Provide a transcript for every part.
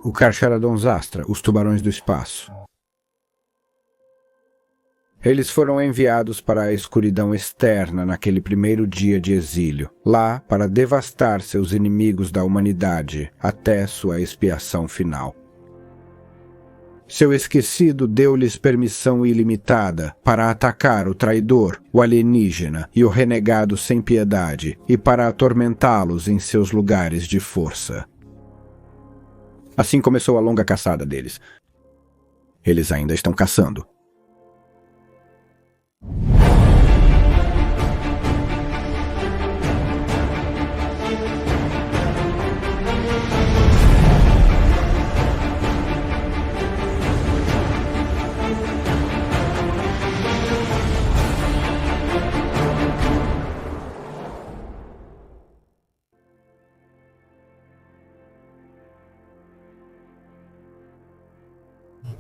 O Carcharodons Astra, os tubarões do espaço. Eles foram enviados para a escuridão externa naquele primeiro dia de exílio, lá para devastar seus inimigos da humanidade até sua expiação final. Seu esquecido deu-lhes permissão ilimitada para atacar o traidor, o alienígena e o renegado sem piedade, e para atormentá-los em seus lugares de força. Assim começou a longa caçada deles. Eles ainda estão caçando.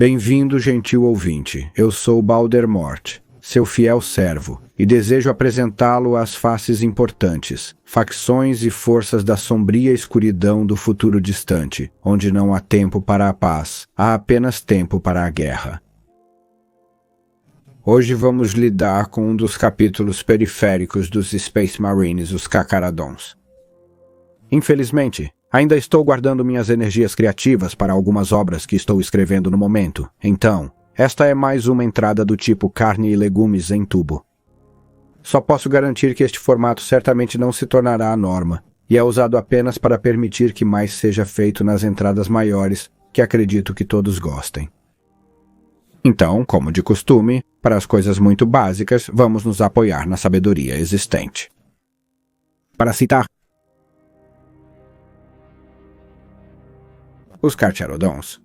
Bem-vindo, gentil ouvinte. Eu sou Baldermort, seu fiel servo, e desejo apresentá-lo às faces importantes, facções e forças da sombria escuridão do futuro distante, onde não há tempo para a paz, há apenas tempo para a guerra. Hoje vamos lidar com um dos capítulos periféricos dos Space Marines, os Carcharodons. Infelizmente, ainda estou guardando minhas energias criativas para algumas obras que estou escrevendo no momento. Então, esta é mais uma entrada do tipo carne e legumes em tubo. Só posso garantir que este formato certamente não se tornará a norma, e é usado apenas para permitir que mais seja feito nas entradas maiores, que acredito que todos gostem. Então, como de costume, para as coisas muito básicas, vamos nos apoiar na sabedoria existente. Para citar os Carcharodons.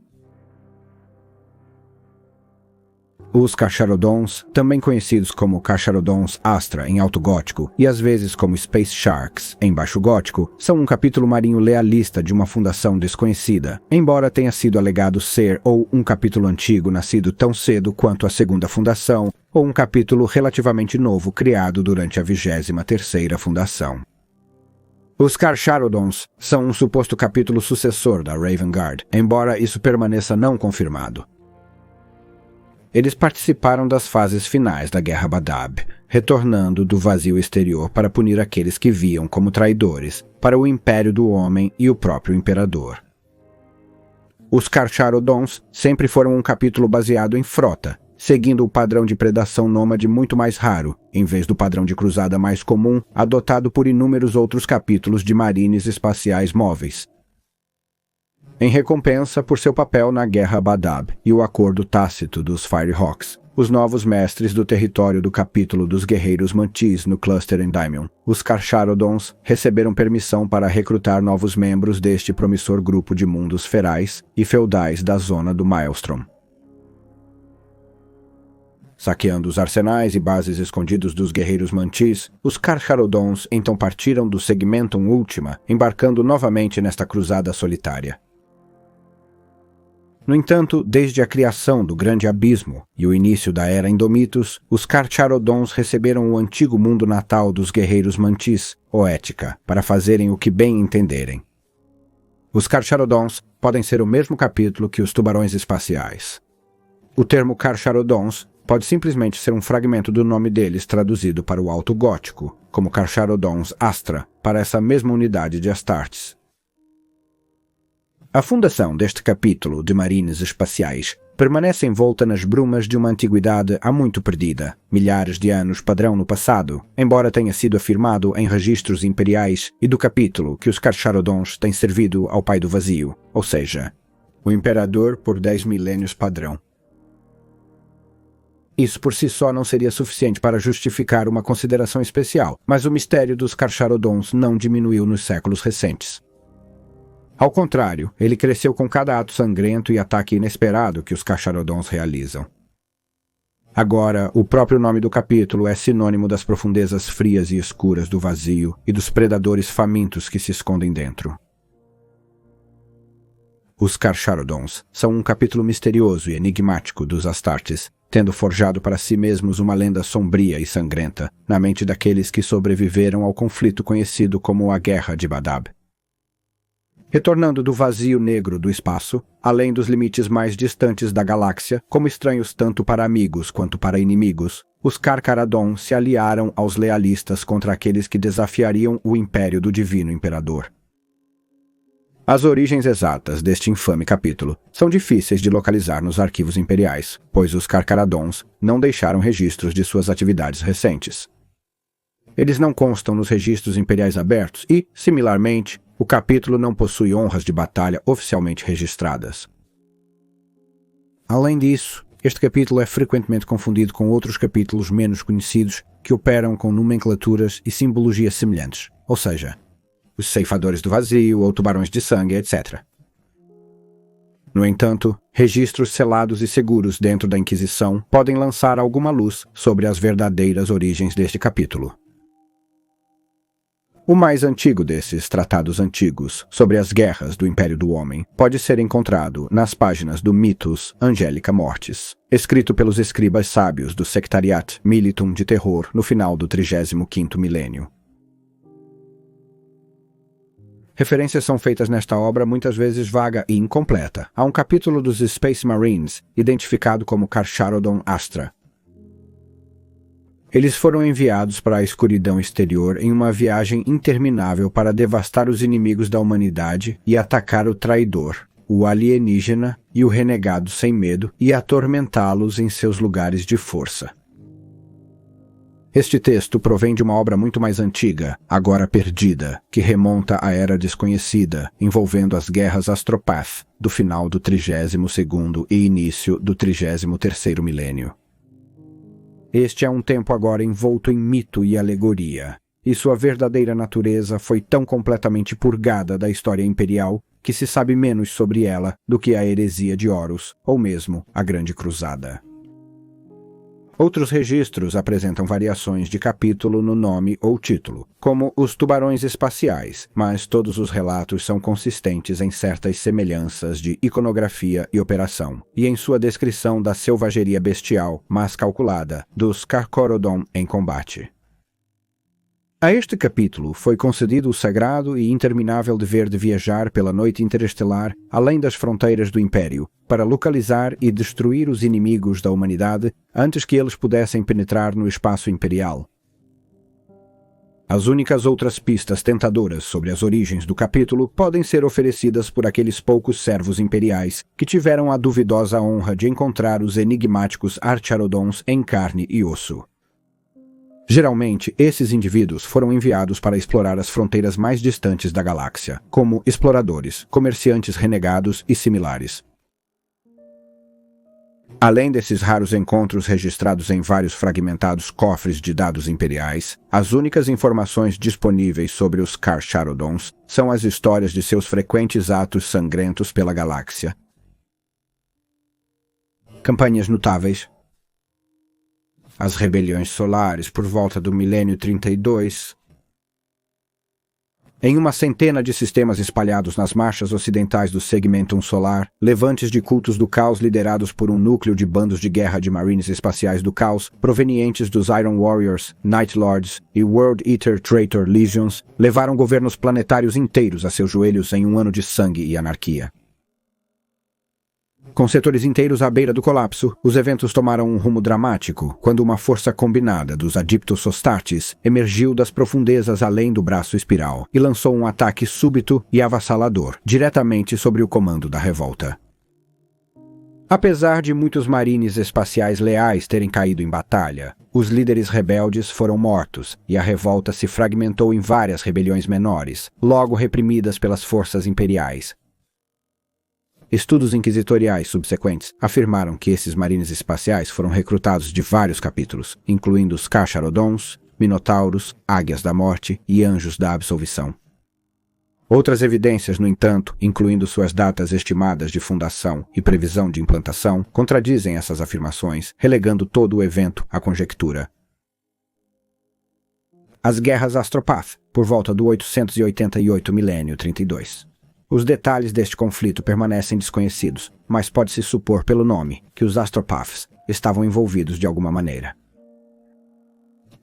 Os Carcharodons, também conhecidos como Carcharodons Astra em alto gótico e às vezes como Space Sharks em baixo gótico, são um capítulo marinho lealista de uma fundação desconhecida, embora tenha sido alegado ser ou um capítulo antigo nascido tão cedo quanto a segunda fundação, ou um capítulo relativamente novo criado durante a 23ª fundação. Os Carcharodons são um suposto capítulo sucessor da Raven Guard, embora isso permaneça não confirmado. Eles participaram das fases finais da Guerra Badab, retornando do vazio exterior para punir aqueles que viam como traidores para o Império do Homem e o próprio Imperador. Os Carcharodons sempre foram um capítulo baseado em frota, seguindo o padrão de predação nômade muito mais raro, em vez do padrão de cruzada mais comum, adotado por inúmeros outros capítulos de marines espaciais móveis. Em recompensa por seu papel na Guerra Badab e o acordo tácito dos Firehawks, os novos mestres do território do capítulo dos Guerreiros Mantis no Cluster Endymion, os Carcharodons receberam permissão para recrutar novos membros deste promissor grupo de mundos ferais e feudais da zona do Maelstrom. Saqueando os arsenais e bases escondidos dos Guerreiros Mantis, os Carcharodons então partiram do Segmentum Ultima, embarcando novamente nesta cruzada solitária. No entanto, desde a criação do Grande Abismo e o início da Era Indomitus, os Carcharodons receberam o antigo mundo natal dos Guerreiros Mantis, Oetica, para fazerem o que bem entenderem. Os Carcharodons podem ser o mesmo capítulo que os Tubarões Espaciais. O termo Carcharodons pode simplesmente ser um fragmento do nome deles traduzido para o alto gótico, como Carcharodons Astra, para essa mesma unidade de Astartes. A fundação deste capítulo de Marines Espaciais permanece envolta nas brumas de uma antiguidade há muito perdida, milhares de anos padrão no passado, embora tenha sido afirmado em registros imperiais e do capítulo que os Carcharodons têm servido ao Pai do Vazio, ou seja, o Imperador por 10 milênios padrão. Isso por si só não seria suficiente para justificar uma consideração especial, mas o mistério dos Carcharodons não diminuiu nos séculos recentes. Ao contrário, ele cresceu com cada ato sangrento e ataque inesperado que os Carcharodons realizam. Agora, o próprio nome do capítulo é sinônimo das profundezas frias e escuras do vazio e dos predadores famintos que se escondem dentro. Os Carcharodons são um capítulo misterioso e enigmático dos Astartes, tendo forjado para si mesmos uma lenda sombria e sangrenta na mente daqueles que sobreviveram ao conflito conhecido como a Guerra de Badab. Retornando do vazio negro do espaço, além dos limites mais distantes da galáxia, como estranhos tanto para amigos quanto para inimigos, os Carcharodon se aliaram aos lealistas contra aqueles que desafiariam o império do Divino Imperador. As origens exatas deste infame capítulo são difíceis de localizar nos arquivos imperiais, pois os Carcharodons não deixaram registros de suas atividades recentes. Eles não constam nos registros imperiais abertos e, similarmente, o capítulo não possui honras de batalha oficialmente registradas. Além disso, este capítulo é frequentemente confundido com outros capítulos menos conhecidos que operam com nomenclaturas e simbologias semelhantes, ou seja, os ceifadores do vazio ou tubarões de sangue, etc. No entanto, registros selados e seguros dentro da Inquisição podem lançar alguma luz sobre as verdadeiras origens deste capítulo. O mais antigo desses tratados antigos sobre as guerras do Império do Homem pode ser encontrado nas páginas do Mitos Angelica Mortis, escrito pelos escribas sábios do Sectariat Militum de Terror no final do 35º milênio. Referências são feitas nesta obra muitas vezes vaga e incompleta a um capítulo dos Space Marines identificado como Carcharodon Astra. Eles foram enviados para a escuridão exterior em uma viagem interminável para devastar os inimigos da humanidade e atacar o traidor, o alienígena e o renegado sem medo e atormentá-los em seus lugares de força. Este texto provém de uma obra muito mais antiga, agora perdida, que remonta à Era Desconhecida, envolvendo as guerras Astropath, do final do 32º e início do 33º milênio. Este é um tempo agora envolto em mito e alegoria, e sua verdadeira natureza foi tão completamente purgada da história imperial que se sabe menos sobre ela do que a heresia de Horus, ou mesmo a Grande Cruzada. Outros registros apresentam variações de capítulo no nome ou título, como os tubarões espaciais, mas todos os relatos são consistentes em certas semelhanças de iconografia e operação, e em sua descrição da selvageria bestial, mas calculada, dos Carcharodon em combate. A este capítulo foi concedido o sagrado e interminável dever de viajar pela noite interestelar além das fronteiras do Império, para localizar e destruir os inimigos da humanidade antes que eles pudessem penetrar no espaço imperial. As únicas outras pistas tentadoras sobre as origens do capítulo podem ser oferecidas por aqueles poucos servos imperiais que tiveram a duvidosa honra de encontrar os enigmáticos Archarodons em carne e osso. Geralmente, esses indivíduos foram enviados para explorar as fronteiras mais distantes da galáxia, como exploradores, comerciantes renegados e similares. Além desses raros encontros registrados em vários fragmentados cofres de dados imperiais, as únicas informações disponíveis sobre os Carcharodons são as histórias de seus frequentes atos sangrentos pela galáxia. Campanhas notáveis: as rebeliões solares por volta do milênio 32. Em uma centena de sistemas espalhados nas marchas ocidentais do Segmentum Solar, levantes de cultos do caos liderados por um núcleo de bandos de guerra de marines espaciais do caos, provenientes dos Iron Warriors, Night Lords e World Eater Traitor Legions, levaram governos planetários inteiros a seus joelhos em um ano de sangue e anarquia. Com setores inteiros à beira do colapso, os eventos tomaram um rumo dramático quando uma força combinada dos Adiptos Astartes emergiu das profundezas além do braço espiral e lançou um ataque súbito e avassalador diretamente sobre o comando da revolta. Apesar de muitos marines espaciais leais terem caído em batalha, os líderes rebeldes foram mortos e a revolta se fragmentou em várias rebeliões menores, logo reprimidas pelas forças imperiais. Estudos inquisitoriais subsequentes afirmaram que esses marines espaciais foram recrutados de vários capítulos, incluindo os Carcharodons, Minotauros, Águias da Morte e Anjos da Absolvição. Outras evidências, no entanto, incluindo suas datas estimadas de fundação e previsão de implantação, contradizem essas afirmações, relegando todo o evento à conjectura. As Guerras Astropath, por volta do 888 milênio 32. Os detalhes deste conflito permanecem desconhecidos, mas pode-se supor pelo nome que os Astropaths estavam envolvidos de alguma maneira.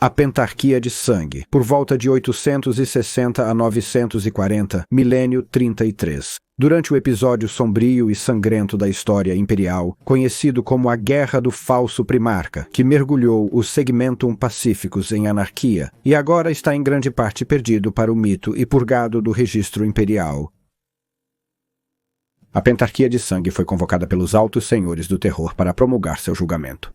A Pentarquia de Sangue, por volta de 860 a 940, milênio 33. Durante o episódio sombrio e sangrento da história imperial, conhecido como a Guerra do Falso Primarca, que mergulhou os Segmentum Pacíficos em anarquia, e agora está em grande parte perdido para o mito e purgado do registro imperial. A Pentarquia de Sangue foi convocada pelos Altos Senhores do Terror para promulgar seu julgamento.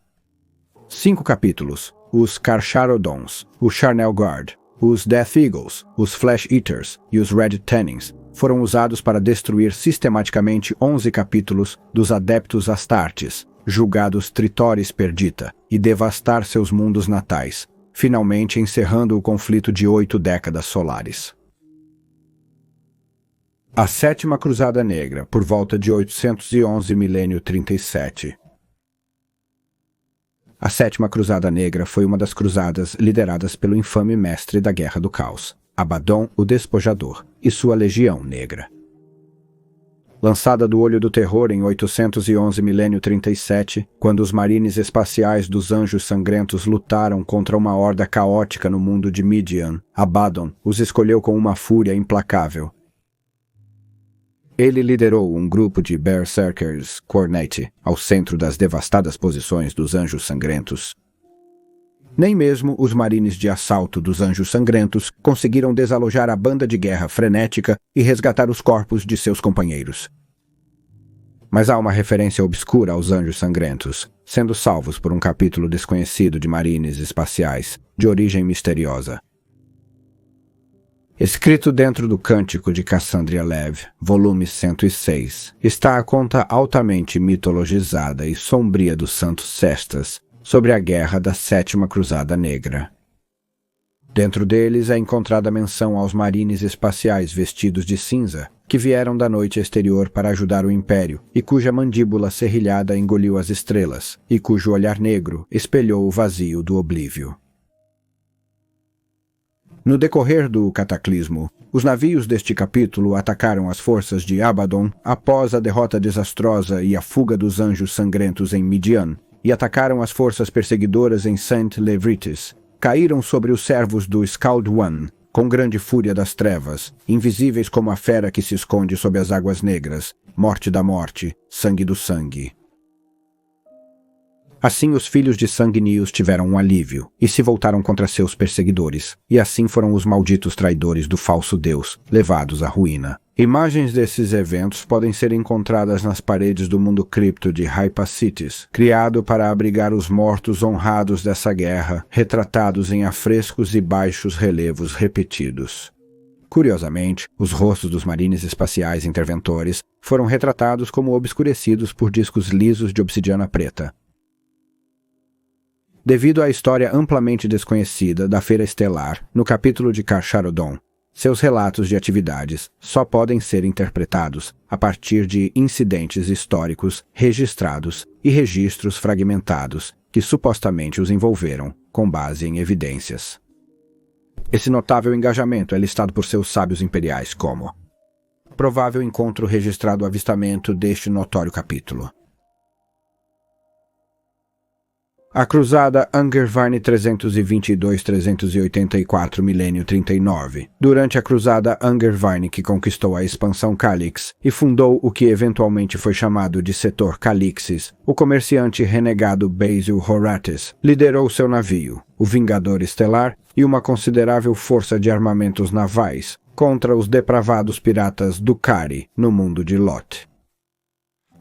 5 capítulos. Os Carcharodons, os Charnel Guard, os Death Eagles, os Flesh Eaters e os Red Tennings foram usados para destruir sistematicamente 11 capítulos dos Adeptos Astartes, julgados Tritores Perdita, e devastar seus mundos natais, finalmente encerrando o conflito de 8 décadas solares. A Sétima Cruzada Negra, por volta de 811 milênio 37. A Sétima Cruzada Negra foi uma das cruzadas lideradas pelo infame mestre da Guerra do Caos, Abaddon o Despojador, e sua Legião Negra. Lançada do Olho do Terror em 811 milênio 37, quando os marines espaciais dos Anjos Sangrentos lutaram contra uma horda caótica no mundo de Midian, Abaddon os escolheu com uma fúria implacável. Ele liderou um grupo de Berserkers Khornate ao centro das devastadas posições dos Anjos Sangrentos. Nem mesmo os marines de assalto dos Anjos Sangrentos conseguiram desalojar a banda de guerra frenética e resgatar os corpos de seus companheiros. Mas há uma referência obscura aos Anjos Sangrentos, sendo salvos por um capítulo desconhecido de marines espaciais, de origem misteriosa. Escrito dentro do Cântico de Cassandria Lev, volume 106, está a conta altamente mitologizada e sombria dos Santos Cestas sobre a guerra da Sétima Cruzada Negra. Dentro deles é encontrada menção aos marines espaciais vestidos de cinza, que vieram da noite exterior para ajudar o Império, e cuja mandíbula serrilhada engoliu as estrelas, e cujo olhar negro espelhou o vazio do oblívio. No decorrer do cataclismo, os navios deste capítulo atacaram as forças de Abaddon após a derrota desastrosa e a fuga dos Anjos Sangrentos em Midian, e atacaram as forças perseguidoras em Saint Levrites. Caíram sobre os servos do Scald One, com grande fúria das trevas, invisíveis como a fera que se esconde sob as águas negras, morte da morte, sangue do sangue. Assim os filhos de Sanguinius tiveram um alívio, e se voltaram contra seus perseguidores, e assim foram os malditos traidores do falso Deus, levados à ruína. Imagens desses eventos podem ser encontradas nas paredes do mundo cripto de Hypacites, criado para abrigar os mortos honrados dessa guerra, retratados em afrescos e baixos relevos repetidos. Curiosamente, os rostos dos marines espaciais interventores foram retratados como obscurecidos por discos lisos de obsidiana preta. Devido à história amplamente desconhecida da Feira Estelar, no capítulo de Carcharodon, seus relatos de atividades só podem ser interpretados a partir de incidentes históricos registrados e registros fragmentados que supostamente os envolveram, com base em evidências. Esse notável engajamento é listado por seus sábios imperiais como provável encontro registrado avistamento deste notório capítulo. A Cruzada Angevine 322-384 milênio 39, durante a Cruzada Angevine que conquistou a expansão Calix e fundou o que eventualmente foi chamado de Setor Calixis, o comerciante renegado Basil Horatis liderou seu navio, o Vingador Estelar, e uma considerável força de armamentos navais contra os depravados piratas Dukari no mundo de Lot.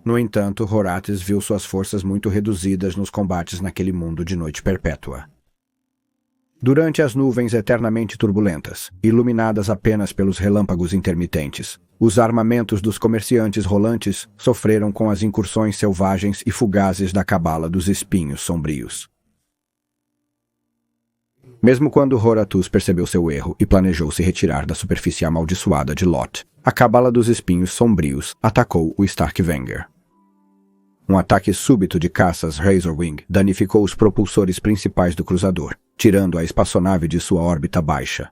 No entanto, Horatis viu suas forças muito reduzidas nos combates naquele mundo de noite perpétua. Durante as nuvens eternamente turbulentas, iluminadas apenas pelos relâmpagos intermitentes, os armamentos dos comerciantes rolantes sofreram com as incursões selvagens e fugazes da Cabala dos Espinhos Sombrios. Mesmo quando Horatus percebeu seu erro e planejou se retirar da superfície amaldiçoada de Lot, a Cabala dos Espinhos Sombrios atacou o Starkvenger. Um ataque súbito de caças Razorwing danificou os propulsores principais do cruzador, tirando a espaçonave de sua órbita baixa.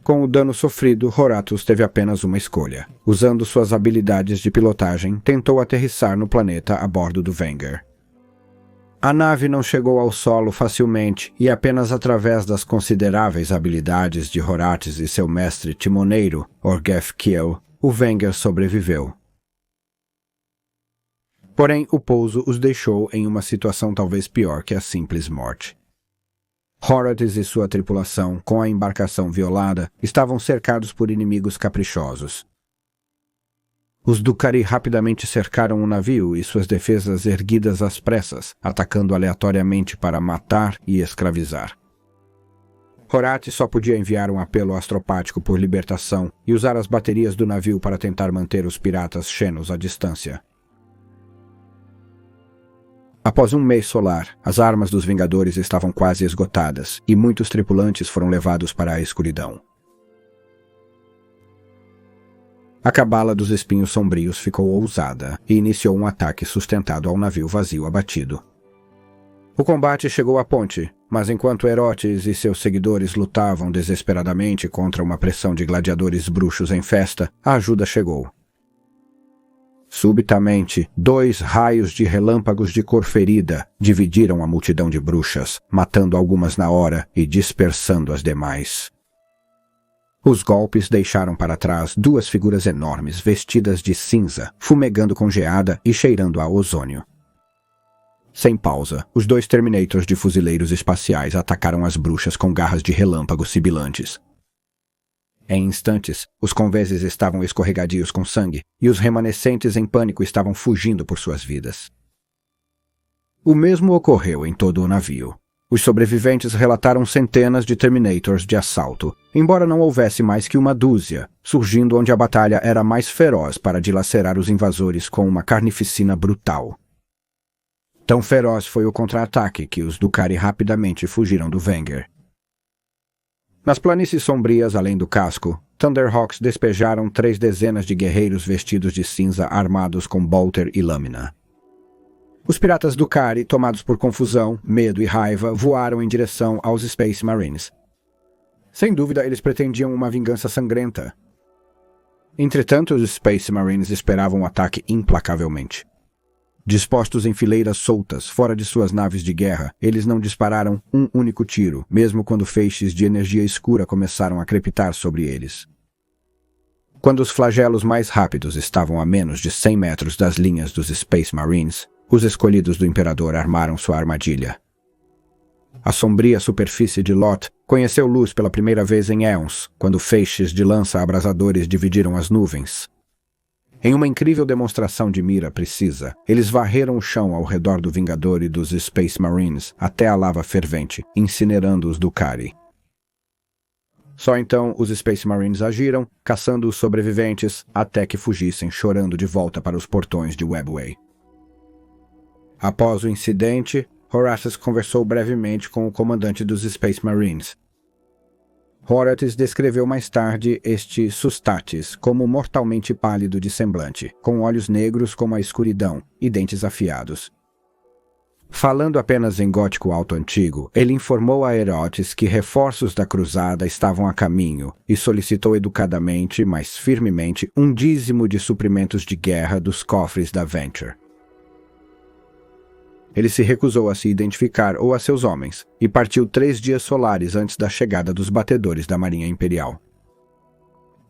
Com o dano sofrido, Horatus teve apenas uma escolha. Usando suas habilidades de pilotagem, tentou aterrissar no planeta a bordo do Venger. A nave não chegou ao solo facilmente e apenas através das consideráveis habilidades de Horatis e seu mestre timoneiro, Orgeth Kiel, o Wenger sobreviveu. Porém, o pouso os deixou em uma situação talvez pior que a simples morte. Horatis e sua tripulação, com a embarcação violada, estavam cercados por inimigos caprichosos. Os Dukari rapidamente cercaram o navio e suas defesas erguidas às pressas, atacando aleatoriamente para matar e escravizar. Horatis só podia enviar um apelo astropático por libertação e usar as baterias do navio para tentar manter os piratas xenos à distância. Após um mês solar, as armas dos Vingadores estavam quase esgotadas e muitos tripulantes foram levados para a escuridão. A cabala dos Espinhos Sombrios ficou ousada e iniciou um ataque sustentado ao navio vazio abatido. O combate chegou à ponte, mas enquanto Herotes e seus seguidores lutavam desesperadamente contra uma pressão de gladiadores bruxos em festa, a ajuda chegou. Subitamente, 2 raios de relâmpagos de cor ferida dividiram a multidão de bruxas, matando algumas na hora e dispersando as demais. Os golpes deixaram para trás 2 figuras enormes vestidas de cinza, fumegando com geada e cheirando a ozônio. Sem pausa, os 2 Terminators de fuzileiros espaciais atacaram as bruxas com garras de relâmpago sibilantes. Em instantes, os conveses estavam escorregadios com sangue e os remanescentes em pânico estavam fugindo por suas vidas. O mesmo ocorreu em todo o navio. Os sobreviventes relataram centenas de Terminators de assalto, embora não houvesse mais que uma dúzia, surgindo onde a batalha era mais feroz para dilacerar os invasores com uma carnificina brutal. Tão feroz foi o contra-ataque que os Dukari rapidamente fugiram do Wenger. Nas planícies sombrias além do casco, Thunderhawks despejaram 3 dezenas de guerreiros vestidos de cinza armados com bolter e lâmina. Os piratas Dukari, tomados por confusão, medo e raiva, voaram em direção aos Space Marines. Sem dúvida, eles pretendiam uma vingança sangrenta. Entretanto, os Space Marines esperavam o ataque implacavelmente. Dispostos em fileiras soltas, fora de suas naves de guerra, eles não dispararam um único tiro, mesmo quando feixes de energia escura começaram a crepitar sobre eles. Quando os flagelos mais rápidos estavam a menos de 100 metros das linhas dos Space Marines, os escolhidos do Imperador armaram sua armadilha. A sombria superfície de Lot conheceu luz pela primeira vez em éons, quando feixes de lança abrasadores dividiram as nuvens. Em uma incrível demonstração de mira precisa, eles varreram o chão ao redor do Vingador e dos Space Marines até a lava fervente, incinerando os Dukari. Só então os Space Marines agiram, caçando os sobreviventes até que fugissem chorando de volta para os portões de Webway. Após o incidente, Horatis conversou brevemente com o comandante dos Space Marines. Horatis descreveu mais tarde este Sustatis como mortalmente pálido de semblante, com olhos negros como a escuridão e dentes afiados. Falando apenas em gótico alto antigo, ele informou a Herotes que reforços da cruzada estavam a caminho e solicitou educadamente, mas firmemente, um dízimo de suprimentos de guerra dos cofres da Venture. Ele se recusou a se identificar ou a seus homens, e partiu 3 dias solares antes da chegada dos batedores da Marinha Imperial.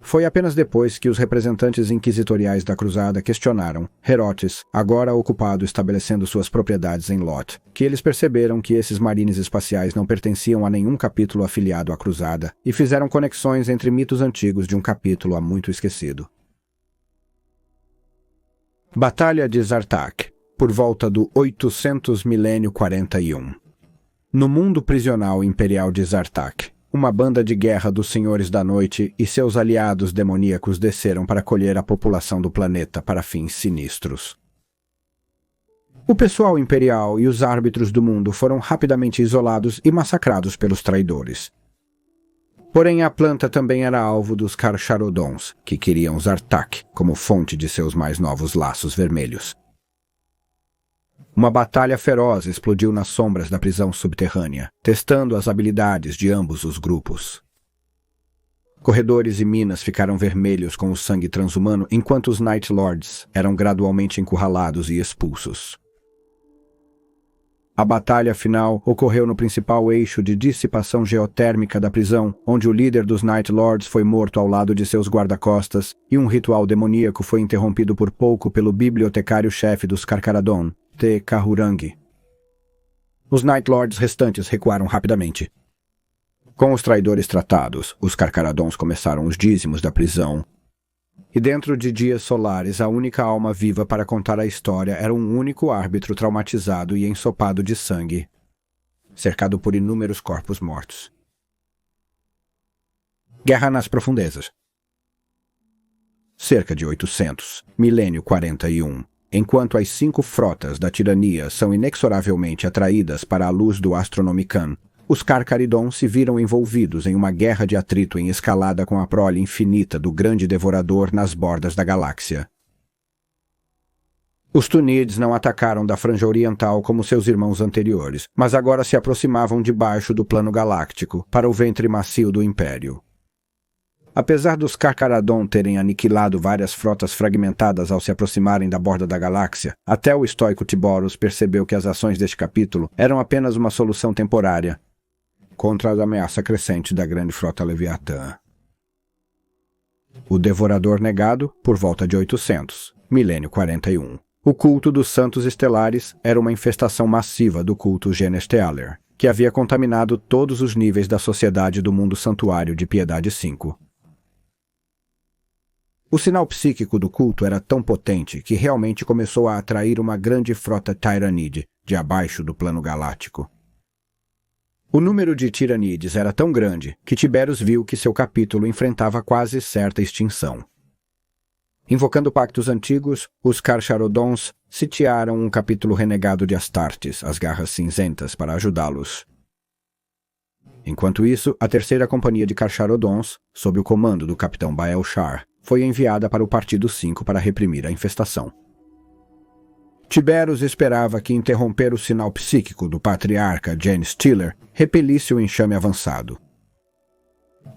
Foi apenas depois que os representantes inquisitoriais da Cruzada questionaram Herotes, agora ocupado estabelecendo suas propriedades em Lot, que eles perceberam que esses marines espaciais não pertenciam a nenhum capítulo afiliado à Cruzada e fizeram conexões entre mitos antigos de um capítulo há muito esquecido. Batalha de Zartak, por volta do 800 milênio 41. No mundo prisional imperial de Zartak, uma banda de guerra dos Senhores da Noite e seus aliados demoníacos desceram para colher a população do planeta para fins sinistros. O pessoal imperial e os árbitros do mundo foram rapidamente isolados e massacrados pelos traidores. Porém, a planta também era alvo dos Karcharodons, que queriam Zartak como fonte de seus mais novos laços vermelhos. Uma batalha feroz explodiu nas sombras da prisão subterrânea, testando as habilidades de ambos os grupos. Corredores e minas ficaram vermelhos com o sangue transhumano enquanto os Night Lords eram gradualmente encurralados e expulsos. A batalha final ocorreu no principal eixo de dissipação geotérmica da prisão, onde o líder dos Night Lords foi morto ao lado de seus guarda-costas, e um ritual demoníaco foi interrompido por pouco pelo bibliotecário-chefe dos Carcharodon, Te Kahurang. Os Night Lords restantes recuaram rapidamente. Com os traidores tratados, os Carcharodons começaram os dízimos da prisão. E dentro de dias solares, a única alma viva para contar a história era um único árbitro traumatizado e ensopado de sangue, cercado por inúmeros corpos mortos. Guerra nas profundezas. Cerca de 800, milênio 41. Enquanto as 5 frotas da tirania são inexoravelmente atraídas para a luz do Astronomicon, os Carcharodon se viram envolvidos em uma guerra de atrito em escalada com a prole infinita do grande devorador nas bordas da galáxia. Os Túnides não atacaram da franja oriental como seus irmãos anteriores, mas agora se aproximavam debaixo do plano galáctico, para o ventre macio do Império. Apesar dos Carcharodon terem aniquilado várias frotas fragmentadas ao se aproximarem da borda da galáxia, até o estoico Tiboros percebeu que as ações deste capítulo eram apenas uma solução temporária contra a ameaça crescente da grande frota Leviatã. O Devorador Negado, por volta de 800, milênio 41. O culto dos Santos Estelares era uma infestação massiva do culto Genestealer, que havia contaminado todos os níveis da sociedade do mundo santuário de Piedade 5. O sinal psíquico do culto era tão potente que realmente começou a atrair uma grande frota Tyranide, de abaixo do plano galáctico. O número de Tiranides era tão grande que Tiberius viu que seu capítulo enfrentava quase certa extinção. Invocando pactos antigos, os Carcharodons sitiaram um capítulo renegado de Astartes, as Garras Cinzentas, para ajudá-los. Enquanto isso, a terceira companhia de Carcharodons, sob o comando do capitão Baelshar, foi enviada para o Partido 5 para reprimir a infestação. Tiberius esperava que interromper o sinal psíquico do patriarca Genestealer repelisse o enxame avançado.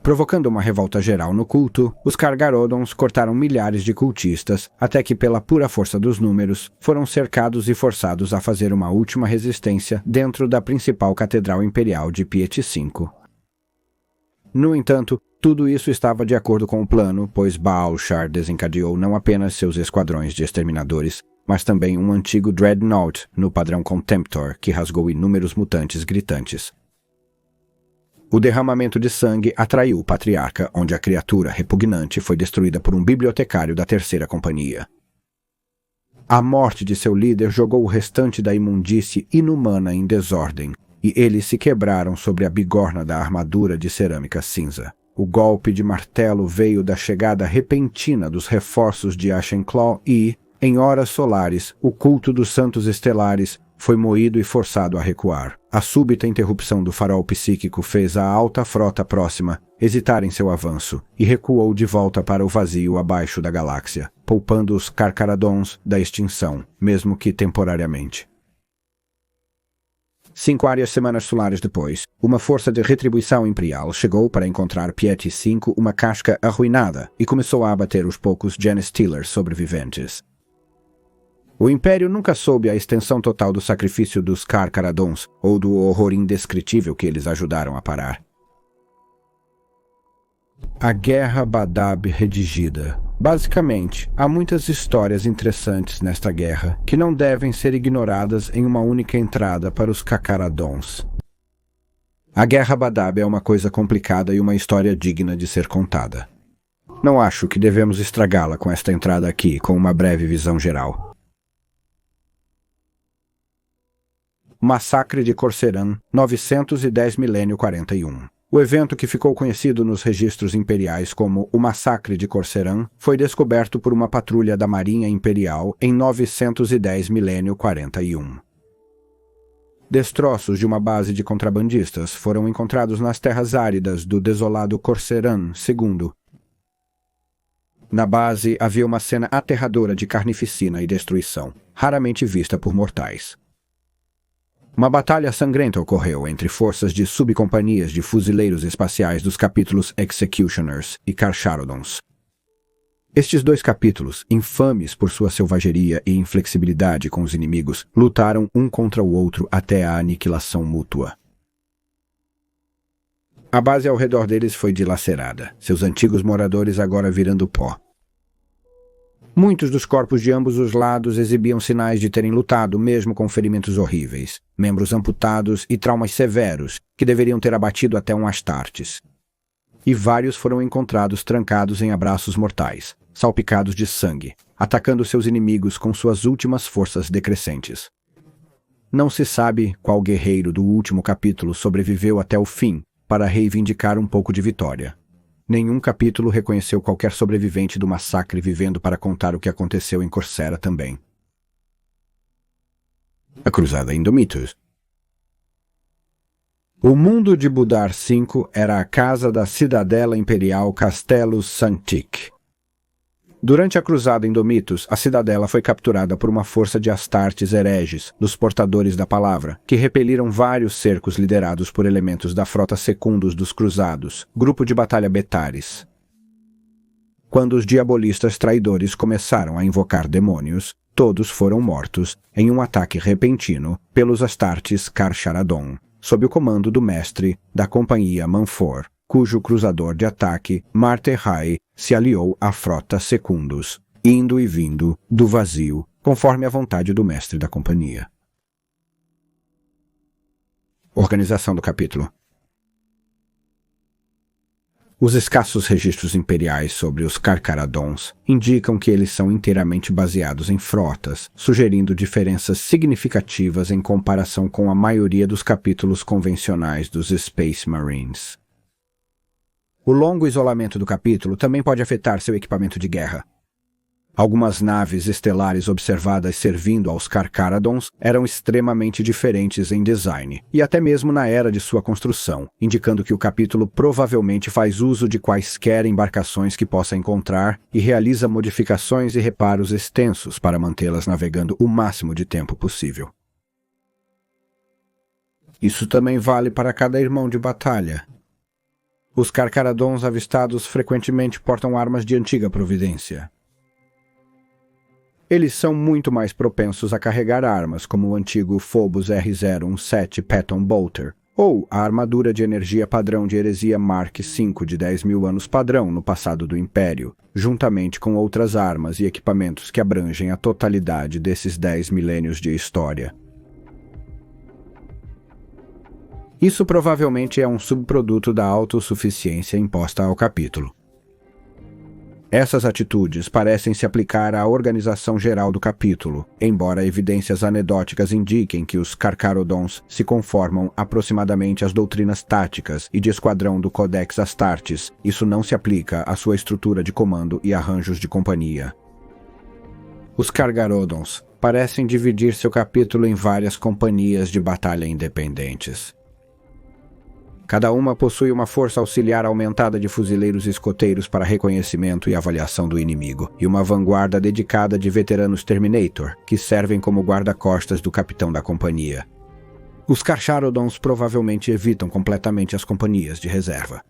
Provocando uma revolta geral no culto, os Carcharodons cortaram milhares de cultistas, até que, pela pura força dos números, foram cercados e forçados a fazer uma última resistência dentro da principal catedral imperial de Piety 5. No entanto, tudo isso estava de acordo com o plano, pois Baelshar desencadeou não apenas seus esquadrões de exterminadores, mas também um antigo Dreadnought no padrão Contemptor que rasgou inúmeros mutantes gritantes. O derramamento de sangue atraiu o patriarca, onde a criatura repugnante foi destruída por um bibliotecário da terceira companhia. A morte de seu líder jogou o restante da imundície inumana em desordem, e eles se quebraram sobre a bigorna da armadura de cerâmica cinza. O golpe de martelo veio da chegada repentina dos reforços de Ashenclaw e, em horas solares, o culto dos Santos Estelares foi moído e forçado a recuar. A súbita interrupção do farol psíquico fez a alta frota próxima hesitar em seu avanço e recuou de volta para o vazio abaixo da galáxia, poupando os Carcharodons da extinção, mesmo que temporariamente. 5 áreas semanas solares depois, uma força de retribuição imperial chegou para encontrar Piety 5 uma casca arruinada e começou a abater os poucos Genestealers sobreviventes. O Império nunca soube a extensão total do sacrifício dos Carcharodons ou do horror indescritível que eles ajudaram a parar. A Guerra Badab redigida. Basicamente, há muitas histórias interessantes nesta guerra que não devem ser ignoradas em uma única entrada para os Carcharodons. A Guerra Badab é uma coisa complicada e uma história digna de ser contada. Não acho que devemos estragá-la com esta entrada aqui, com uma breve visão geral. Massacre de Corceran, 910 milênio 41. O evento, que ficou conhecido nos registros imperiais como o Massacre de Corceran, foi descoberto por uma patrulha da Marinha Imperial em 910 milênio 41. Destroços de uma base de contrabandistas foram encontrados nas terras áridas do desolado Corceran II. Na base havia uma cena aterradora de carnificina e destruição, raramente vista por mortais. Uma batalha sangrenta ocorreu entre forças de subcompanhias de fuzileiros espaciais dos capítulos Executioners e Carcharodons. Estes 2 capítulos, infames por sua selvageria e inflexibilidade com os inimigos, lutaram um contra o outro até a aniquilação mútua. A base ao redor deles foi dilacerada, seus antigos moradores agora virando pó. Muitos dos corpos de ambos os lados exibiam sinais de terem lutado, mesmo com ferimentos horríveis, membros amputados e traumas severos, que deveriam ter abatido até um Astartes. E vários foram encontrados trancados em abraços mortais, salpicados de sangue, atacando seus inimigos com suas últimas forças decrescentes. Não se sabe qual guerreiro do último capítulo sobreviveu até o fim para reivindicar um pouco de vitória. Nenhum capítulo reconheceu qualquer sobrevivente do massacre vivendo para contar o que aconteceu em Corcera também. A Cruzada Indomitus. O mundo de Budar V era a casa da cidadela imperial Castellus Santic. Durante a Cruzada Indomitus, a cidadela foi capturada por uma força de Astartes hereges, dos Portadores da Palavra, que repeliram vários cercos liderados por elementos da Frota Secundus dos Cruzados, grupo de batalha Betares. Quando os diabolistas traidores começaram a invocar demônios, todos foram mortos, em um ataque repentino, pelos Astartes Car-Charadon, sob o comando do mestre da Companhia Manfor, cujo cruzador de ataque, Marterrai, se aliou à Frota Secundus, indo e vindo do vazio, conforme a vontade do mestre da companhia. Organização do capítulo. Os escassos registros imperiais sobre os Carcharodons indicam que eles são inteiramente baseados em frotas, sugerindo diferenças significativas em comparação com a maioria dos capítulos convencionais dos Space Marines. O longo isolamento do capítulo também pode afetar seu equipamento de guerra. Algumas naves estelares observadas servindo aos Carcharodons eram extremamente diferentes em design, e até mesmo na era de sua construção, indicando que o capítulo provavelmente faz uso de quaisquer embarcações que possa encontrar e realiza modificações e reparos extensos para mantê-las navegando o máximo de tempo possível. Isso também vale para cada irmão de batalha. Os Carcharodons avistados frequentemente portam armas de antiga providência. Eles são muito mais propensos a carregar armas, como o antigo Phobos R017 Patton Bolter, ou a armadura de energia padrão de heresia Mark V de 10.000 anos padrão no passado do Império, juntamente com outras armas e equipamentos que abrangem a totalidade desses 10 milênios de história. Isso provavelmente é um subproduto da autossuficiência imposta ao capítulo. Essas atitudes parecem se aplicar à organização geral do capítulo, embora evidências anedóticas indiquem que os Carcharodons se conformam aproximadamente às doutrinas táticas e de esquadrão do Codex Astartes. Isso não se aplica à sua estrutura de comando e arranjos de companhia. Os Carcharodons parecem dividir seu capítulo em várias companhias de batalha independentes. Cada uma possui uma força auxiliar aumentada de fuzileiros e escoteiros para reconhecimento e avaliação do inimigo, e uma vanguarda dedicada de veteranos Terminator, que servem como guarda-costas do capitão da companhia. Os Carcharodons provavelmente evitam completamente as companhias de reserva.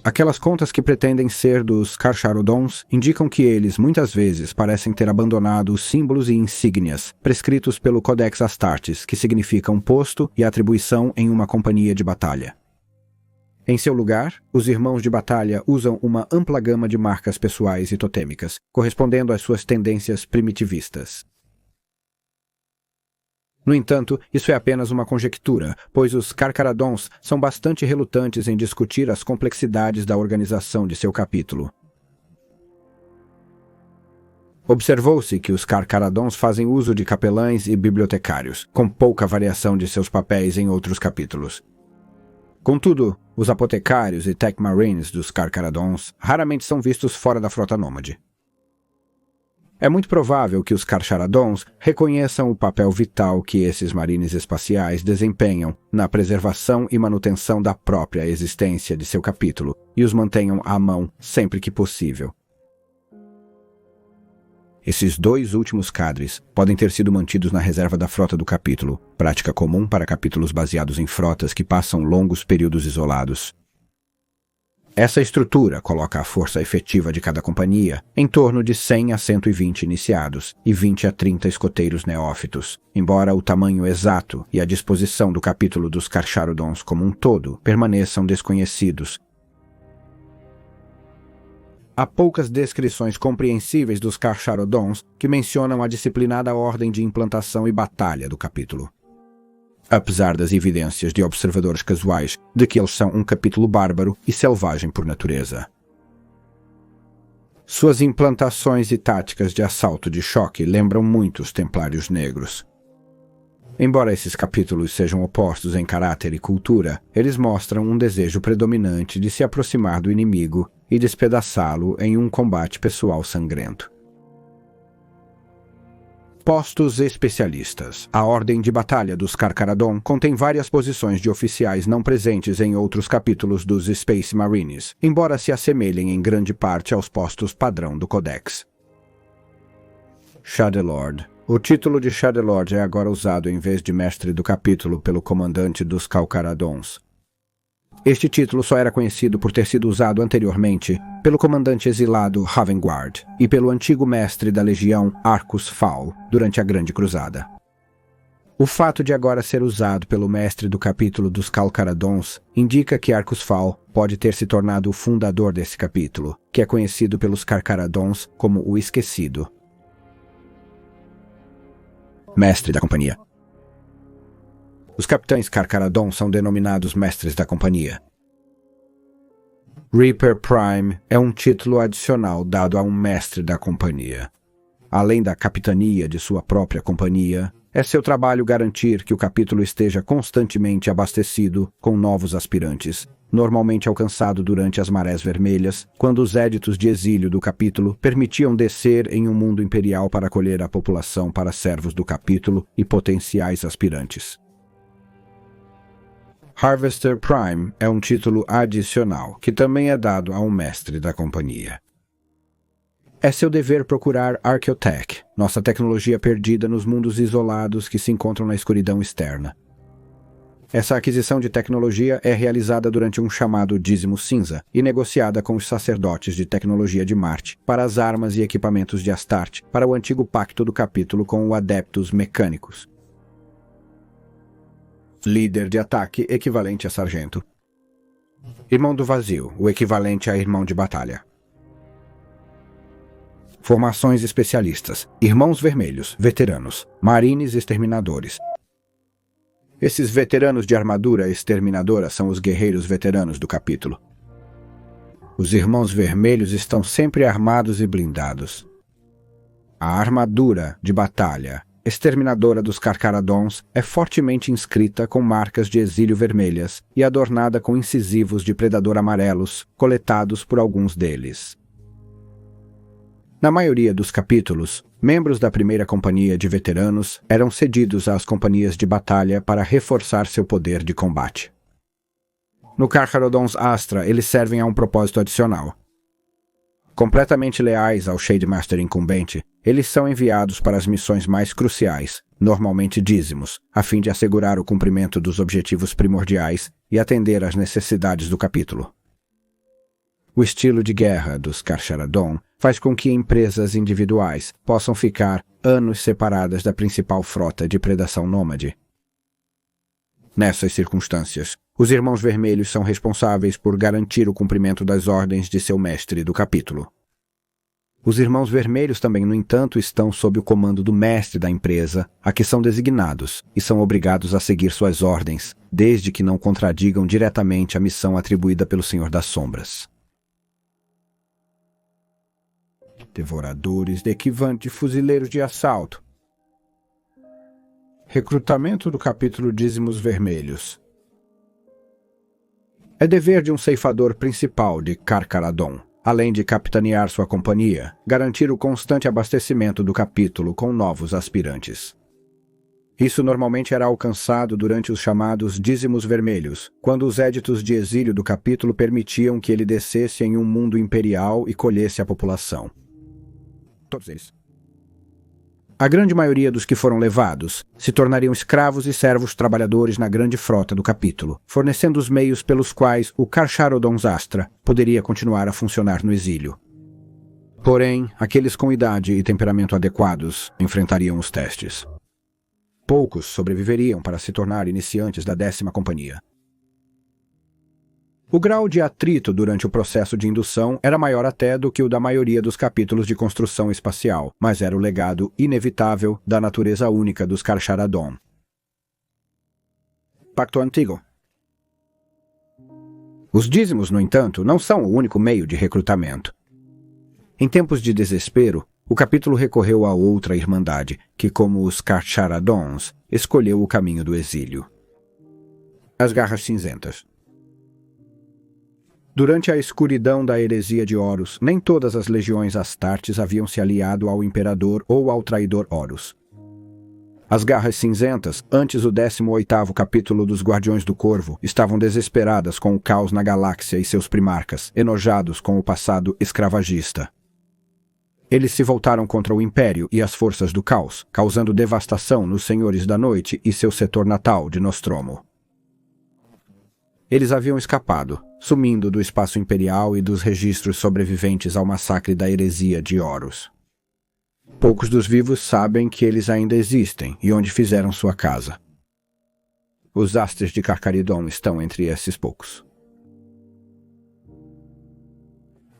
Aquelas contas que pretendem ser dos Carcharodons indicam que eles, muitas vezes, parecem ter abandonado os símbolos e insígnias prescritos pelo Codex Astartes, que significam posto e atribuição em uma companhia de batalha. Em seu lugar, os irmãos de batalha usam uma ampla gama de marcas pessoais e totêmicas, correspondendo às suas tendências primitivistas. No entanto, isso é apenas uma conjectura, pois os Carcharodons são bastante relutantes em discutir as complexidades da organização de seu capítulo. Observou-se que os Carcharodons fazem uso de capelães e bibliotecários, com pouca variação de seus papéis em outros capítulos. Contudo, os apotecários e tech marines dos Carcharodons raramente são vistos fora da frota nômade. É muito provável que os Carcharodons reconheçam o papel vital que esses marines espaciais desempenham na preservação e manutenção da própria existência de seu capítulo e os mantenham à mão sempre que possível. Esses 2 últimos cadres podem ter sido mantidos na reserva da frota do capítulo, prática comum para capítulos baseados em frotas que passam longos períodos isolados. Essa estrutura coloca a força efetiva de cada companhia em torno de 100 a 120 iniciados e 20 a 30 escoteiros neófitos, embora o tamanho exato e a disposição do capítulo dos Carcharodons como um todo permaneçam desconhecidos. Há poucas descrições compreensíveis dos Carcharodons que mencionam a disciplinada ordem de implantação e batalha do capítulo. Apesar das evidências de observadores casuais de que eles são um capítulo bárbaro e selvagem por natureza. Suas implantações e táticas de assalto de choque lembram muito os Templários Negros. Embora esses capítulos sejam opostos em caráter e cultura, eles mostram um desejo predominante de se aproximar do inimigo e despedaçá-lo em um combate pessoal sangrento. Postos especialistas. A Ordem de Batalha dos Carcharodon contém várias posições de oficiais não presentes em outros capítulos dos Space Marines, embora se assemelhem em grande parte aos postos padrão do Codex. Shadowlord. O título de Shadowlord é agora usado em vez de mestre do capítulo pelo comandante dos Carcharodons. Este título só era conhecido por ter sido usado anteriormente pelo comandante exilado Ravengard e pelo antigo mestre da legião Arcus Faul durante a Grande Cruzada. O fato de agora ser usado pelo mestre do capítulo dos Carcharodons indica que Arcus Faul pode ter se tornado o fundador desse capítulo, que é conhecido pelos Carcharodons como o Esquecido. Mestre da Companhia. Os capitães Carcharodon são denominados mestres da companhia. Reaper Prime é um título adicional dado a um mestre da companhia. Além da capitania de sua própria companhia, é seu trabalho garantir que o capítulo esteja constantemente abastecido com novos aspirantes, normalmente alcançado durante as Marés Vermelhas, quando os éditos de exílio do capítulo permitiam descer em um mundo imperial para acolher a população para servos do capítulo e potenciais aspirantes. Harvester Prime é um título adicional, que também é dado a um mestre da companhia. É seu dever procurar Archaeotech, nossa tecnologia perdida nos mundos isolados que se encontram na escuridão externa. Essa aquisição de tecnologia é realizada durante um chamado Dízimo Cinza e negociada com os sacerdotes de tecnologia de Marte para as armas e equipamentos de Astarte para o antigo pacto do capítulo com o Adeptos Mecânicos. Líder de ataque equivalente a sargento. Irmão do Vazio, o equivalente a irmão de batalha. Formações especialistas. Irmãos Vermelhos, veteranos. Marines exterminadores. Esses veteranos de armadura exterminadora são os guerreiros veteranos do capítulo. Os Irmãos Vermelhos estão sempre armados e blindados. A armadura de batalha exterminadora dos Carcharodons é fortemente inscrita com marcas de exílio vermelhas e adornada com incisivos de predador amarelos coletados por alguns deles. Na maioria dos capítulos, membros da primeira companhia de veteranos eram cedidos às companhias de batalha para reforçar seu poder de combate. No Carcharodons Astra, eles servem a um propósito adicional. Completamente leais ao Shademaster incumbente, eles são enviados para as missões mais cruciais, normalmente dízimos, a fim de assegurar o cumprimento dos objetivos primordiais e atender às necessidades do capítulo. O estilo de guerra dos Carcharodon faz com que empresas individuais possam ficar anos separadas da principal frota de predação nômade. Nessas circunstâncias, os Irmãos Vermelhos são responsáveis por garantir o cumprimento das ordens de seu mestre do capítulo. Os Irmãos Vermelhos também, no entanto, estão sob o comando do mestre da empresa, a que são designados, e são obrigados a seguir suas ordens, desde que não contradigam diretamente a missão atribuída pelo Senhor das Sombras. Devoradores de Equivante Fuzileiros de Assalto. Recrutamento do capítulo Dízimos Vermelhos. É dever de um ceifador principal de Carcharodon, além de capitanear sua companhia, garantir o constante abastecimento do capítulo com novos aspirantes. Isso normalmente era alcançado durante os chamados Dízimos Vermelhos, quando os éditos de exílio do capítulo permitiam que ele descesse em um mundo imperial e colhesse a população. Todos eles. A grande maioria dos que foram levados se tornariam escravos e servos trabalhadores na grande frota do capítulo, fornecendo os meios pelos quais o Carcharodons Astra poderia continuar a funcionar no exílio. Porém, aqueles com idade e temperamento adequados enfrentariam os testes. Poucos sobreviveriam para se tornar iniciantes da 10ª Companhia. O grau de atrito durante o processo de indução era maior até do que o da maioria dos capítulos de construção espacial, mas era o legado inevitável da natureza única dos Carcharodon. Pacto Antigo. Os dízimos, no entanto, não são o único meio de recrutamento. Em tempos de desespero, o capítulo recorreu a outra irmandade, que, como os Carcharodons, escolheu o caminho do exílio. As Garras Cinzentas. Durante a escuridão da heresia de Horus, nem todas as legiões Astartes haviam se aliado ao Imperador ou ao traidor Horus. As Garras Cinzentas, antes o 18º capítulo dos Guardiões do Corvo, estavam desesperadas com o caos na galáxia e seus primarcas, enojados com o passado escravagista. Eles se voltaram contra o Império e as forças do caos, causando devastação nos Senhores da Noite e seu setor natal de Nostromo. Eles haviam escapado, sumindo do espaço imperial e dos registros sobreviventes ao massacre da heresia de Horus. Poucos dos vivos sabem que eles ainda existem e onde fizeram sua casa. Os Astres de Carcharodon estão entre esses poucos.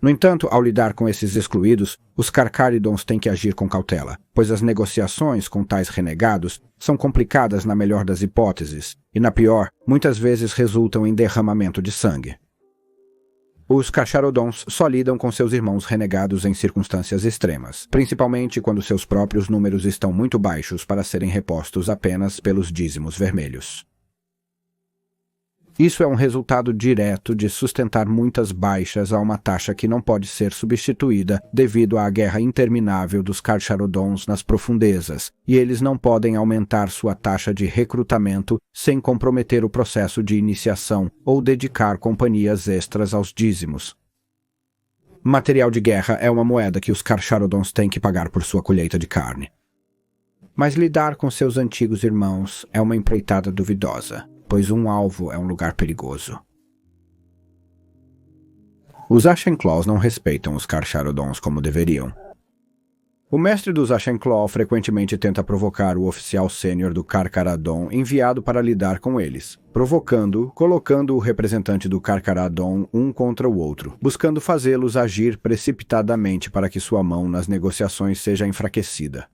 No entanto, ao lidar com esses excluídos, os Carcharodons têm que agir com cautela, pois as negociações com tais renegados são complicadas na melhor das hipóteses, e na pior, muitas vezes resultam em derramamento de sangue. Os Carcharodons só lidam com seus irmãos renegados em circunstâncias extremas, principalmente quando seus próprios números estão muito baixos para serem repostos apenas pelos dízimos vermelhos. Isso é um resultado direto de sustentar muitas baixas a uma taxa que não pode ser substituída devido à guerra interminável dos Carcharodons nas profundezas, e eles não podem aumentar sua taxa de recrutamento sem comprometer o processo de iniciação ou dedicar companhias extras aos dízimos. Material de guerra é uma moeda que os Carcharodons têm que pagar por sua colheita de carne. Mas lidar com seus antigos irmãos é uma empreitada duvidosa, pois um alvo é um lugar perigoso. Os Ashenclaws não respeitam os Carcharodons como deveriam. O mestre dos Ashenclaw frequentemente tenta provocar o oficial sênior do Carcharodon enviado para lidar com eles, colocando o representante do Carcharodon um contra o outro, buscando fazê-los agir precipitadamente para que sua mão nas negociações seja enfraquecida.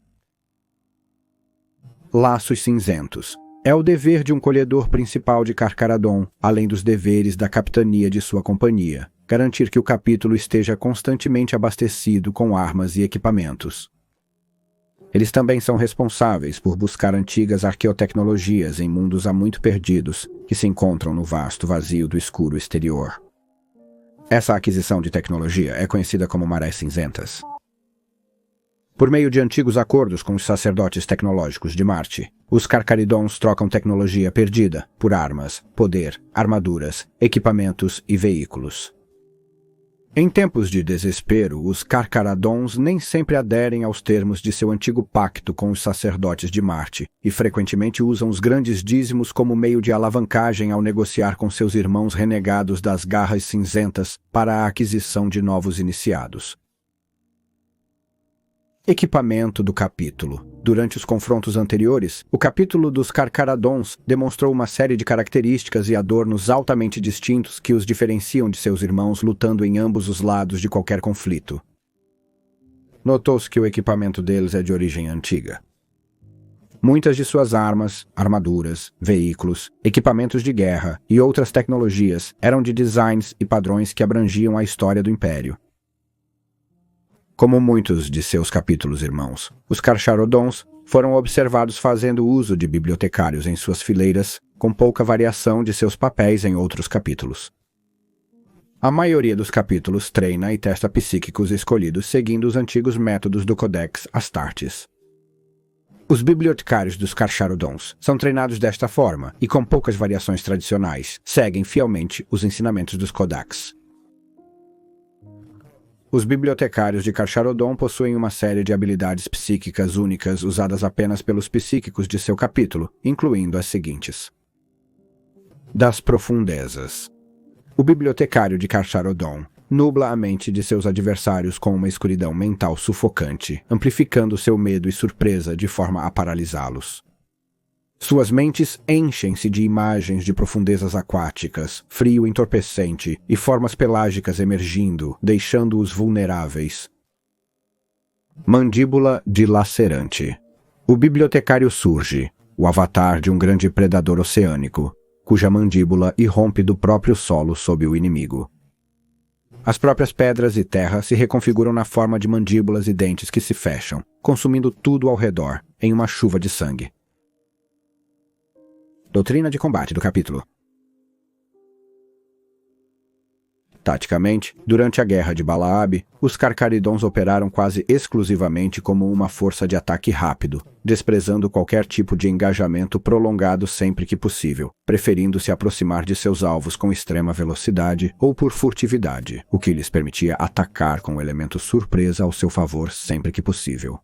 Laços cinzentos. É o dever de um colhedor principal de Carcharodon, além dos deveres da capitania de sua companhia, garantir que o capítulo esteja constantemente abastecido com armas e equipamentos. Eles também são responsáveis por buscar antigas arqueotecnologias em mundos há muito perdidos, que se encontram no vasto vazio do escuro exterior. Essa aquisição de tecnologia é conhecida como Marés Cinzentas. Por meio de antigos acordos com os sacerdotes tecnológicos de Marte, os Carcharodons trocam tecnologia perdida por armas, poder, armaduras, equipamentos e veículos. Em tempos de desespero, os Carcharodons nem sempre aderem aos termos de seu antigo pacto com os sacerdotes de Marte e frequentemente usam os grandes dízimos como meio de alavancagem ao negociar com seus irmãos renegados das Garras Cinzentas para a aquisição de novos iniciados. Equipamento do capítulo. Durante os confrontos anteriores, o capítulo dos Carcharodons demonstrou uma série de características e adornos altamente distintos que os diferenciam de seus irmãos lutando em ambos os lados de qualquer conflito. Notou-se que o equipamento deles é de origem antiga. Muitas de suas armas, armaduras, veículos, equipamentos de guerra e outras tecnologias eram de designs e padrões que abrangiam a história do Império. Como muitos de seus capítulos irmãos, os Carcharodons foram observados fazendo uso de bibliotecários em suas fileiras, com pouca variação de seus papéis em outros capítulos. A maioria dos capítulos treina e testa psíquicos escolhidos seguindo os antigos métodos do Codex Astartes. Os bibliotecários dos Carcharodons são treinados desta forma e, com poucas variações tradicionais, seguem fielmente os ensinamentos dos Codex. Os bibliotecários de Carcharodon possuem uma série de habilidades psíquicas únicas usadas apenas pelos psíquicos de seu capítulo, incluindo as seguintes. Das profundezas. O bibliotecário de Carcharodon nubla a mente de seus adversários com uma escuridão mental sufocante, amplificando seu medo e surpresa de forma a paralisá-los. Suas mentes enchem-se de imagens de profundezas aquáticas, frio entorpecente e formas pelágicas emergindo, deixando-os vulneráveis. Mandíbula dilacerante. O bibliotecário surge, o avatar de um grande predador oceânico, cuja mandíbula irrompe do próprio solo sob o inimigo. As próprias pedras e terra se reconfiguram na forma de mandíbulas e dentes que se fecham, consumindo tudo ao redor, em uma chuva de sangue. Doutrina de combate do capítulo. Taticamente, durante a Guerra de Balaab, os Carcharodons operaram quase exclusivamente como uma força de ataque rápido, desprezando qualquer tipo de engajamento prolongado sempre que possível, preferindo se aproximar de seus alvos com extrema velocidade ou por furtividade, o que lhes permitia atacar com o elemento surpresa ao seu favor sempre que possível.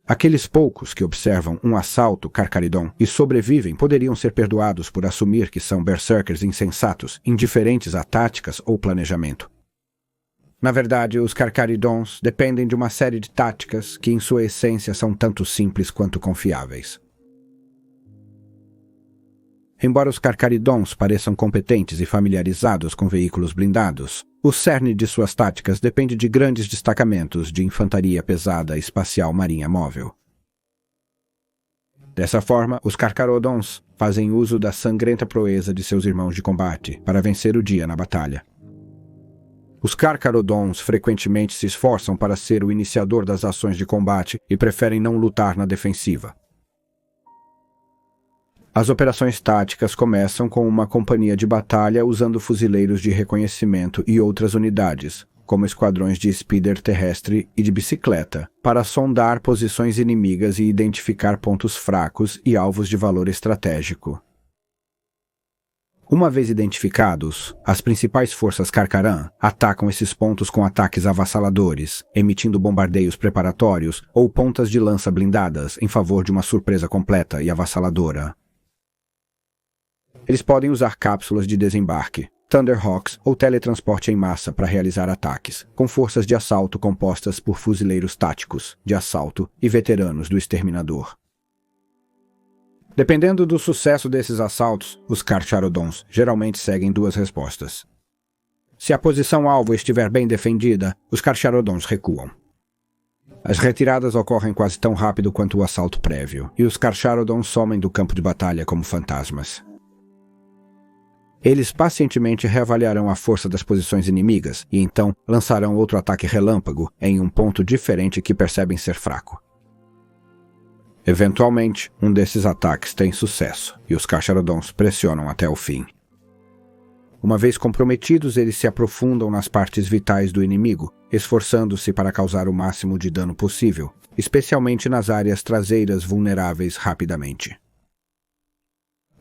Aqueles poucos que observam um assalto Carcharodon e sobrevivem poderiam ser perdoados por assumir que são berserkers insensatos, indiferentes a táticas ou planejamento. Na verdade, os Carcharodons dependem de uma série de táticas que, em sua essência, são tanto simples quanto confiáveis. Embora os Carcharodons pareçam competentes e familiarizados com veículos blindados, o cerne de suas táticas depende de grandes destacamentos de infantaria pesada espacial marinha móvel. Dessa forma, os Carcharodons fazem uso da sangrenta proeza de seus irmãos de combate para vencer o dia na batalha. Os Carcharodons frequentemente se esforçam para ser o iniciador das ações de combate e preferem não lutar na defensiva. As operações táticas começam com uma companhia de batalha usando fuzileiros de reconhecimento e outras unidades, como esquadrões de speeder terrestre e de bicicleta, para sondar posições inimigas e identificar pontos fracos e alvos de valor estratégico. Uma vez identificados, as principais forças Carcharan atacam esses pontos com ataques avassaladores, emitindo bombardeios preparatórios ou pontas de lança blindadas em favor de uma surpresa completa e avassaladora. Eles podem usar cápsulas de desembarque, Thunderhawks ou teletransporte em massa para realizar ataques, com forças de assalto compostas por fuzileiros táticos, de assalto e veteranos do Exterminador. Dependendo do sucesso desses assaltos, os Carcharodons geralmente seguem duas respostas. Se a posição-alvo estiver bem defendida, os Carcharodons recuam. As retiradas ocorrem quase tão rápido quanto o assalto prévio, e os Carcharodons somem do campo de batalha como fantasmas. Eles pacientemente reavaliarão a força das posições inimigas e então lançarão outro ataque relâmpago em um ponto diferente que percebem ser fraco. Eventualmente, um desses ataques tem sucesso e os Carcharodons pressionam até o fim. Uma vez comprometidos, eles se aprofundam nas partes vitais do inimigo, esforçando-se para causar o máximo de dano possível, especialmente nas áreas traseiras vulneráveis rapidamente.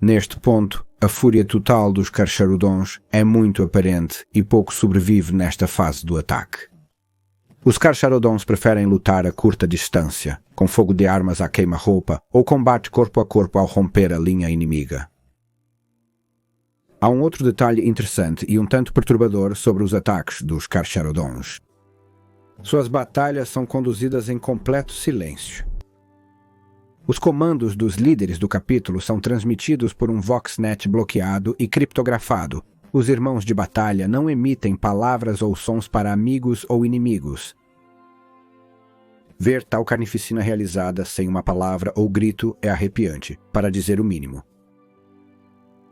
Neste ponto, a fúria total dos Carcharodons é muito aparente e pouco sobrevive nesta fase do ataque. Os Carcharodons preferem lutar a curta distância, com fogo de armas à queima-roupa ou combate corpo a corpo ao romper a linha inimiga. Há um outro detalhe interessante e um tanto perturbador sobre os ataques dos Carcharodons. Suas batalhas são conduzidas em completo silêncio. Os comandos dos líderes do capítulo são transmitidos por um Voxnet bloqueado e criptografado. Os irmãos de batalha não emitem palavras ou sons para amigos ou inimigos. Ver tal carnificina realizada sem uma palavra ou grito é arrepiante, para dizer o mínimo.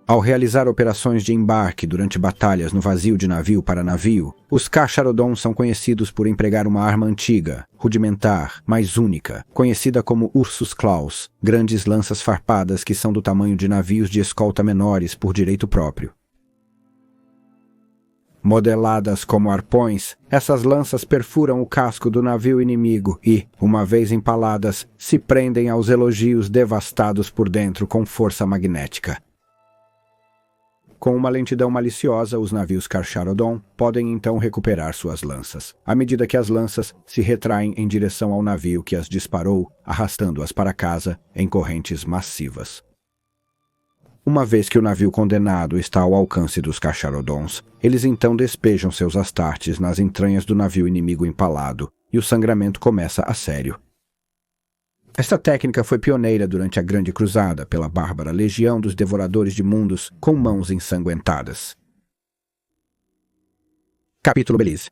Ao realizar operações de embarque durante batalhas no vazio de navio para navio, os Carcharodons são conhecidos por empregar uma arma antiga, rudimentar, mas única, conhecida como Ursus Claws, grandes lanças farpadas que são do tamanho de navios de escolta menores por direito próprio. Modeladas como arpões, essas lanças perfuram o casco do navio inimigo e, uma vez empaladas, se prendem aos elogios devastados por dentro com força magnética. Com uma lentidão maliciosa, os navios Carcharodon podem então recuperar suas lanças, à medida que as lanças se retraem em direção ao navio que as disparou, arrastando-as para casa em correntes massivas. Uma vez que o navio condenado está ao alcance dos Carcharodons, eles então despejam seus astartes nas entranhas do navio inimigo empalado, e o sangramento começa a sério. Esta técnica foi pioneira durante a Grande Cruzada pela bárbara Legião dos Devoradores de Mundos com mãos ensanguentadas. Capítulo Belize.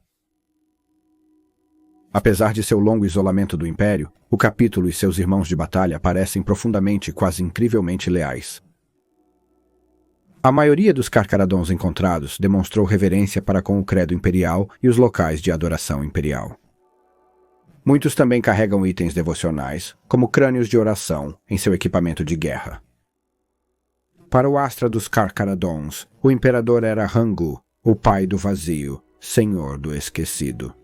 Apesar de seu longo isolamento do Império, o capítulo e seus irmãos de batalha parecem profundamente, quase incrivelmente leais. A maioria dos Carcharodons encontrados demonstrou reverência para com o credo imperial e os locais de adoração imperial. Muitos também carregam itens devocionais, como crânios de oração, em seu equipamento de guerra. Para o Astra dos Carcharodons, o imperador era Rangu, o pai do vazio, senhor do esquecido.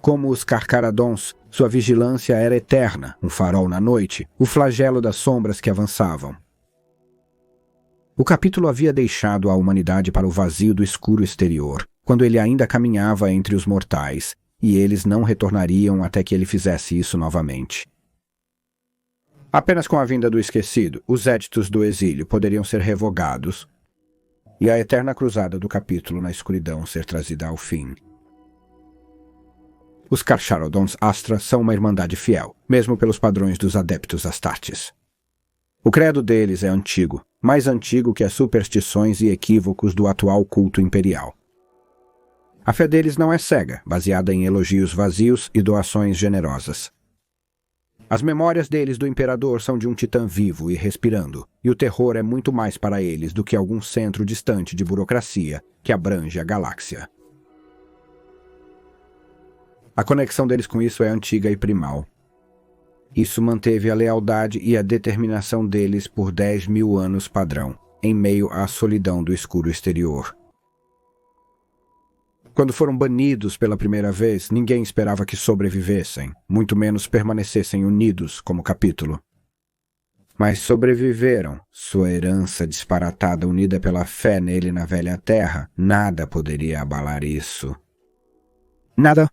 Como os Carcharodons, sua vigilância era eterna, um farol na noite, o flagelo das sombras que avançavam. O capítulo havia deixado a humanidade para o vazio do escuro exterior, quando ele ainda caminhava entre os mortais, e eles não retornariam até que ele fizesse isso novamente. Apenas com a vinda do esquecido, os éditos do exílio poderiam ser revogados e a eterna cruzada do capítulo na escuridão ser trazida ao fim. Os Carcharodons Astra são uma irmandade fiel, mesmo pelos padrões dos adeptos Astartes. O credo deles é antigo, mais antigo que as superstições e equívocos do atual culto imperial. A fé deles não é cega, baseada em elogios vazios e doações generosas. As memórias deles do imperador são de um titã vivo e respirando, e o terror é muito mais para eles do que algum centro distante de burocracia que abrange a galáxia. A conexão deles com isso é antiga e primal. Isso manteve a lealdade e a determinação deles por 10.000 anos padrão, em meio à solidão do escuro exterior. Quando foram banidos pela primeira vez, ninguém esperava que sobrevivessem, muito menos permanecessem unidos como capítulo. Mas sobreviveram. Sua herança disparatada unida pela fé nele na velha terra, nada poderia abalar isso. Nada.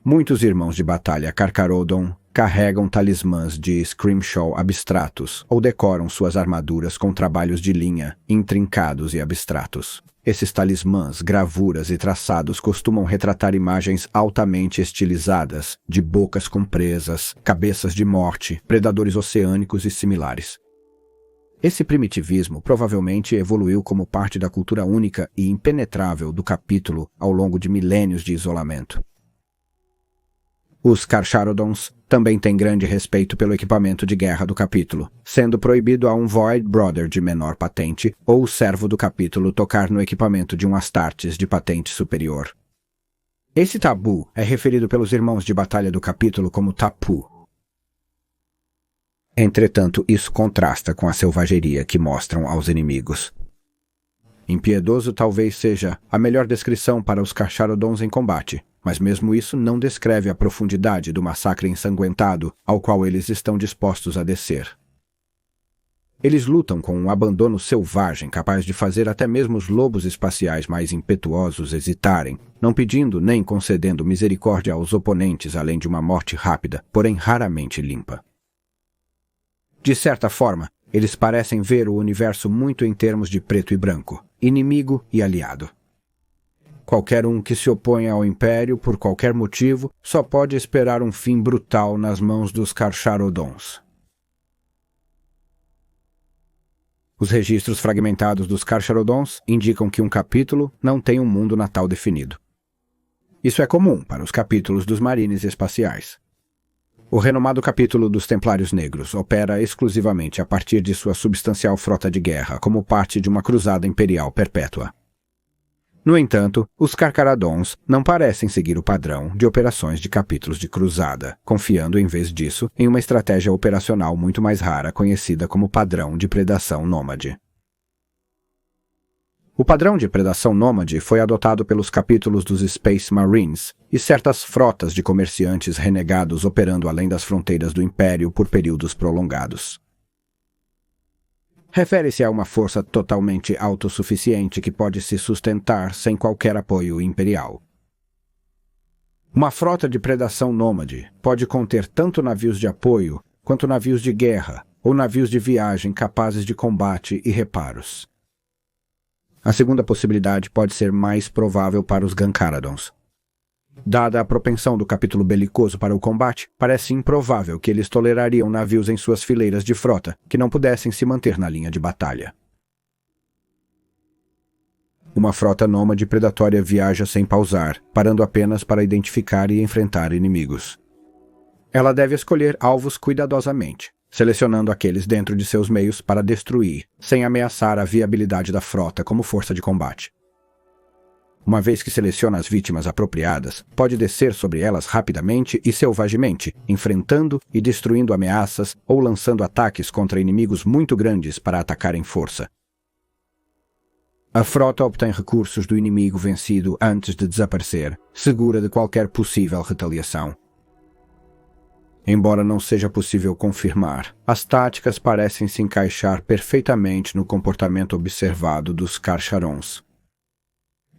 Muitos irmãos de batalha Carcharodon carregam talismãs de Scrimshaw abstratos ou decoram suas armaduras com trabalhos de linha, intrincados e abstratos. Esses talismãs, gravuras e traçados costumam retratar imagens altamente estilizadas, de bocas com presas, cabeças de morte, predadores oceânicos e similares. Esse primitivismo provavelmente evoluiu como parte da cultura única e impenetrável do capítulo ao longo de milênios de isolamento. Os Carcharodons também têm grande respeito pelo equipamento de guerra do capítulo, sendo proibido a um Void Brother de menor patente ou o servo do capítulo tocar no equipamento de um Astartes de patente superior. Esse tabu é referido pelos irmãos de batalha do capítulo como tapu. Entretanto, isso contrasta com a selvageria que mostram aos inimigos. Impiedoso talvez seja a melhor descrição para os Carcharodons em combate, mas mesmo isso não descreve a profundidade do massacre ensanguentado ao qual eles estão dispostos a descer. Eles lutam com um abandono selvagem capaz de fazer até mesmo os lobos espaciais mais impetuosos hesitarem, não pedindo nem concedendo misericórdia aos oponentes além de uma morte rápida, porém raramente limpa. De certa forma, eles parecem ver o universo muito em termos de preto e branco, inimigo e aliado. Qualquer um que se oponha ao Império por qualquer motivo só pode esperar um fim brutal nas mãos dos Carcharodons. Os registros fragmentados dos Carcharodons indicam que um capítulo não tem um mundo natal definido. Isso é comum para os capítulos dos Marines espaciais. O renomado capítulo dos Templários Negros opera exclusivamente a partir de sua substancial frota de guerra como parte de uma cruzada imperial perpétua. No entanto, os Carcharodons não parecem seguir o padrão de operações de capítulos de cruzada, confiando, em vez disso, em uma estratégia operacional muito mais rara conhecida como padrão de predação nômade. O padrão de predação nômade foi adotado pelos capítulos dos Space Marines e certas frotas de comerciantes renegados operando além das fronteiras do Império por períodos prolongados. refere-se a uma força totalmente autossuficiente que pode se sustentar sem qualquer apoio imperial. Uma frota de predação nômade pode conter tanto navios de apoio quanto navios de guerra ou navios de viagem capazes de combate e reparos. A segunda possibilidade pode ser mais provável para os Gancaradons. Dada a propensão do capítulo belicoso para o combate, parece improvável que eles tolerariam navios em suas fileiras de frota que não pudessem se manter na linha de batalha. Uma frota nômade predatória viaja sem pausar, parando apenas para identificar e enfrentar inimigos. Ela deve escolher alvos cuidadosamente, selecionando aqueles dentro de seus meios para destruir, sem ameaçar a viabilidade da frota como força de combate. Uma vez que seleciona as vítimas apropriadas, pode descer sobre elas rapidamente e selvagemente, enfrentando e destruindo ameaças ou lançando ataques contra inimigos muito grandes para atacar em força. A frota obtém recursos do inimigo vencido antes de desaparecer, segura de qualquer possível retaliação. Embora não seja possível confirmar, as táticas parecem se encaixar perfeitamente no comportamento observado dos Carcharons.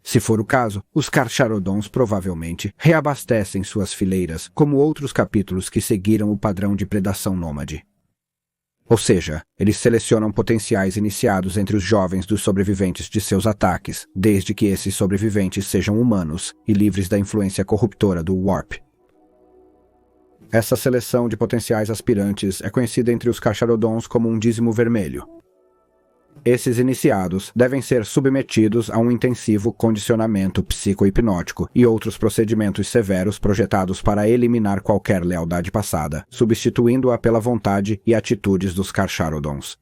Se for o caso, os Carcharodons provavelmente reabastecem suas fileiras como outros capítulos que seguiram o padrão de predação nômade. Ou seja, eles selecionam potenciais iniciados entre os jovens dos sobreviventes de seus ataques, desde que esses sobreviventes sejam humanos e livres da influência corruptora do Warp. Essa seleção de potenciais aspirantes é conhecida entre os Carcharodons como um dízimo vermelho. Esses iniciados devem ser submetidos a um intensivo condicionamento psicohipnótico e outros procedimentos severos projetados para eliminar qualquer lealdade passada, substituindo-a pela vontade e atitudes dos Carcharodons.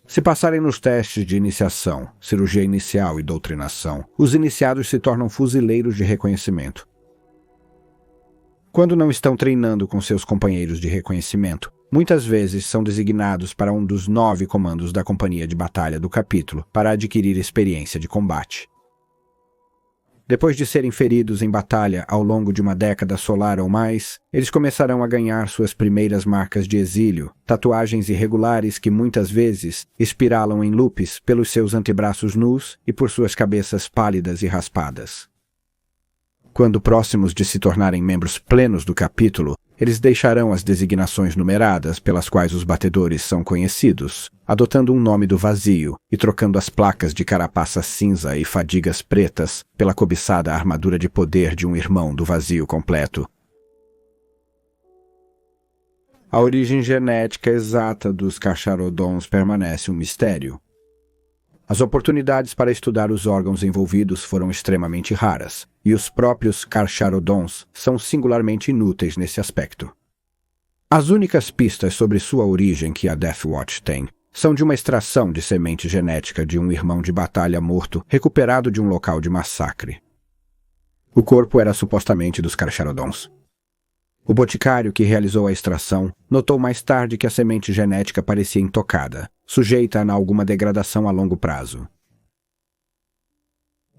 Se passarem nos testes de iniciação, cirurgia inicial e doutrinação, os iniciados se tornam fuzileiros de reconhecimento. Quando não estão treinando com seus companheiros de reconhecimento, muitas vezes são designados para um dos 9 comandos da companhia de batalha do capítulo para adquirir experiência de combate. Depois de serem feridos em batalha ao longo de uma década solar ou mais, eles começarão a ganhar suas primeiras marcas de exílio, tatuagens irregulares que muitas vezes espiralam em loops pelos seus antebraços nus e por suas cabeças pálidas e raspadas. Quando próximos de se tornarem membros plenos do capítulo, eles deixarão as designações numeradas pelas quais os batedores são conhecidos, adotando um nome do vazio e trocando as placas de carapaça cinza e fadigas pretas pela cobiçada armadura de poder de um irmão do vazio completo. A origem genética exata dos Carcharodons permanece um mistério. As oportunidades para estudar os órgãos envolvidos foram extremamente raras, e os próprios Carcharodons são singularmente inúteis nesse aspecto. As únicas pistas sobre sua origem que a Death Watch tem são de uma extração de semente genética de um irmão de batalha morto recuperado de um local de massacre. O corpo era supostamente dos Carcharodons. O boticário que realizou a extração notou mais tarde que a semente genética parecia intocada, sujeita a alguma degradação a longo prazo.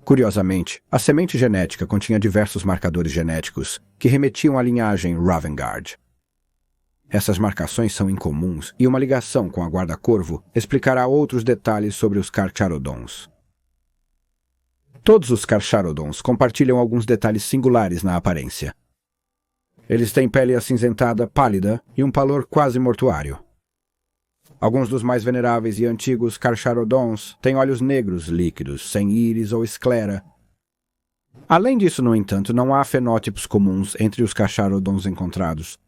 Curiosamente, a semente genética continha diversos marcadores genéticos que remetiam à linhagem Ravengard. Essas marcações são incomuns e uma ligação com a Guarda-Corvo explicará outros detalhes sobre os Carcharodons. Todos os Carcharodons compartilham alguns detalhes singulares na aparência. Eles têm pele acinzentada pálida e um pálor quase mortuário. Alguns dos mais veneráveis e antigos Carcharodons têm olhos negros líquidos, sem íris ou esclera. Além disso, no entanto, não há fenótipos comuns entre os Carcharodons encontrados.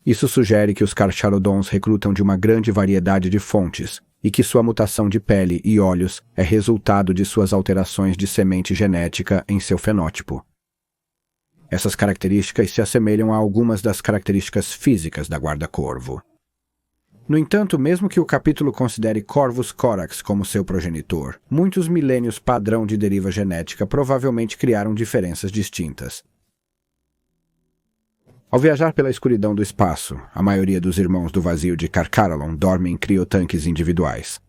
Isso sugere que os Carcharodons recrutam de uma grande variedade de fontes e que sua mutação de pele e olhos é resultado de suas alterações de semente genética em seu fenótipo. Essas características se assemelham a algumas das características físicas da Guarda-Corvo. No entanto, mesmo que o capítulo considere Corvus Corax como seu progenitor, muitos milênios padrão de deriva genética provavelmente criaram diferenças distintas. Ao viajar pela escuridão do espaço, a maioria dos irmãos do vazio de Carcharalon dormem em criotanques individuais.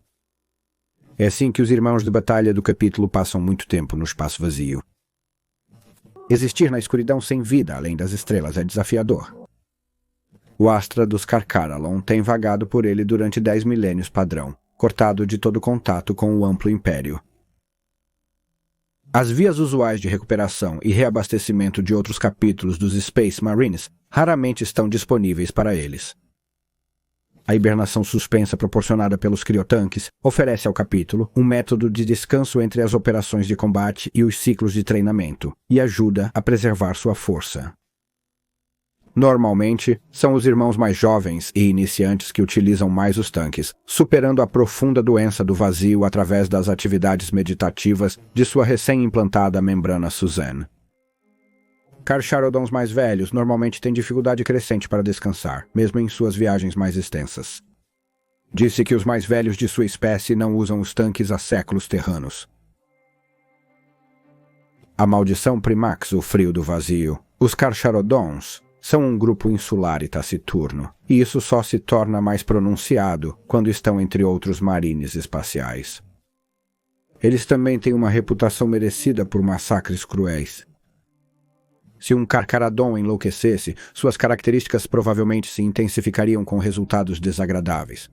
É assim que os irmãos de batalha do capítulo passam muito tempo no espaço vazio. Existir na escuridão sem vida além das estrelas é desafiador. O Astra dos Carcharalon tem vagado por ele durante 10 milênios padrão, cortado de todo contato com o amplo império. As vias usuais de recuperação e reabastecimento de outros capítulos dos Space Marines raramente estão disponíveis para eles. A hibernação suspensa proporcionada pelos criotanques oferece ao capítulo um método de descanso entre as operações de combate e os ciclos de treinamento, e ajuda a preservar sua força. Normalmente, são os irmãos mais jovens e iniciantes que utilizam mais os tanques, superando a profunda doença do vazio através das atividades meditativas de sua recém-implantada membrana Suzanne. Carcharodons mais velhos normalmente têm dificuldade crescente para descansar, mesmo em suas viagens mais extensas. Disse que os mais velhos de sua espécie não usam os tanques há séculos terranos. A maldição Primax, o frio do vazio. Os Carcharodons são um grupo insular e taciturno, e isso só se torna mais pronunciado quando estão entre outros marines espaciais. Eles também têm uma reputação merecida por massacres cruéis. Se um Carcharodon enlouquecesse, suas características provavelmente se intensificariam com resultados desagradáveis.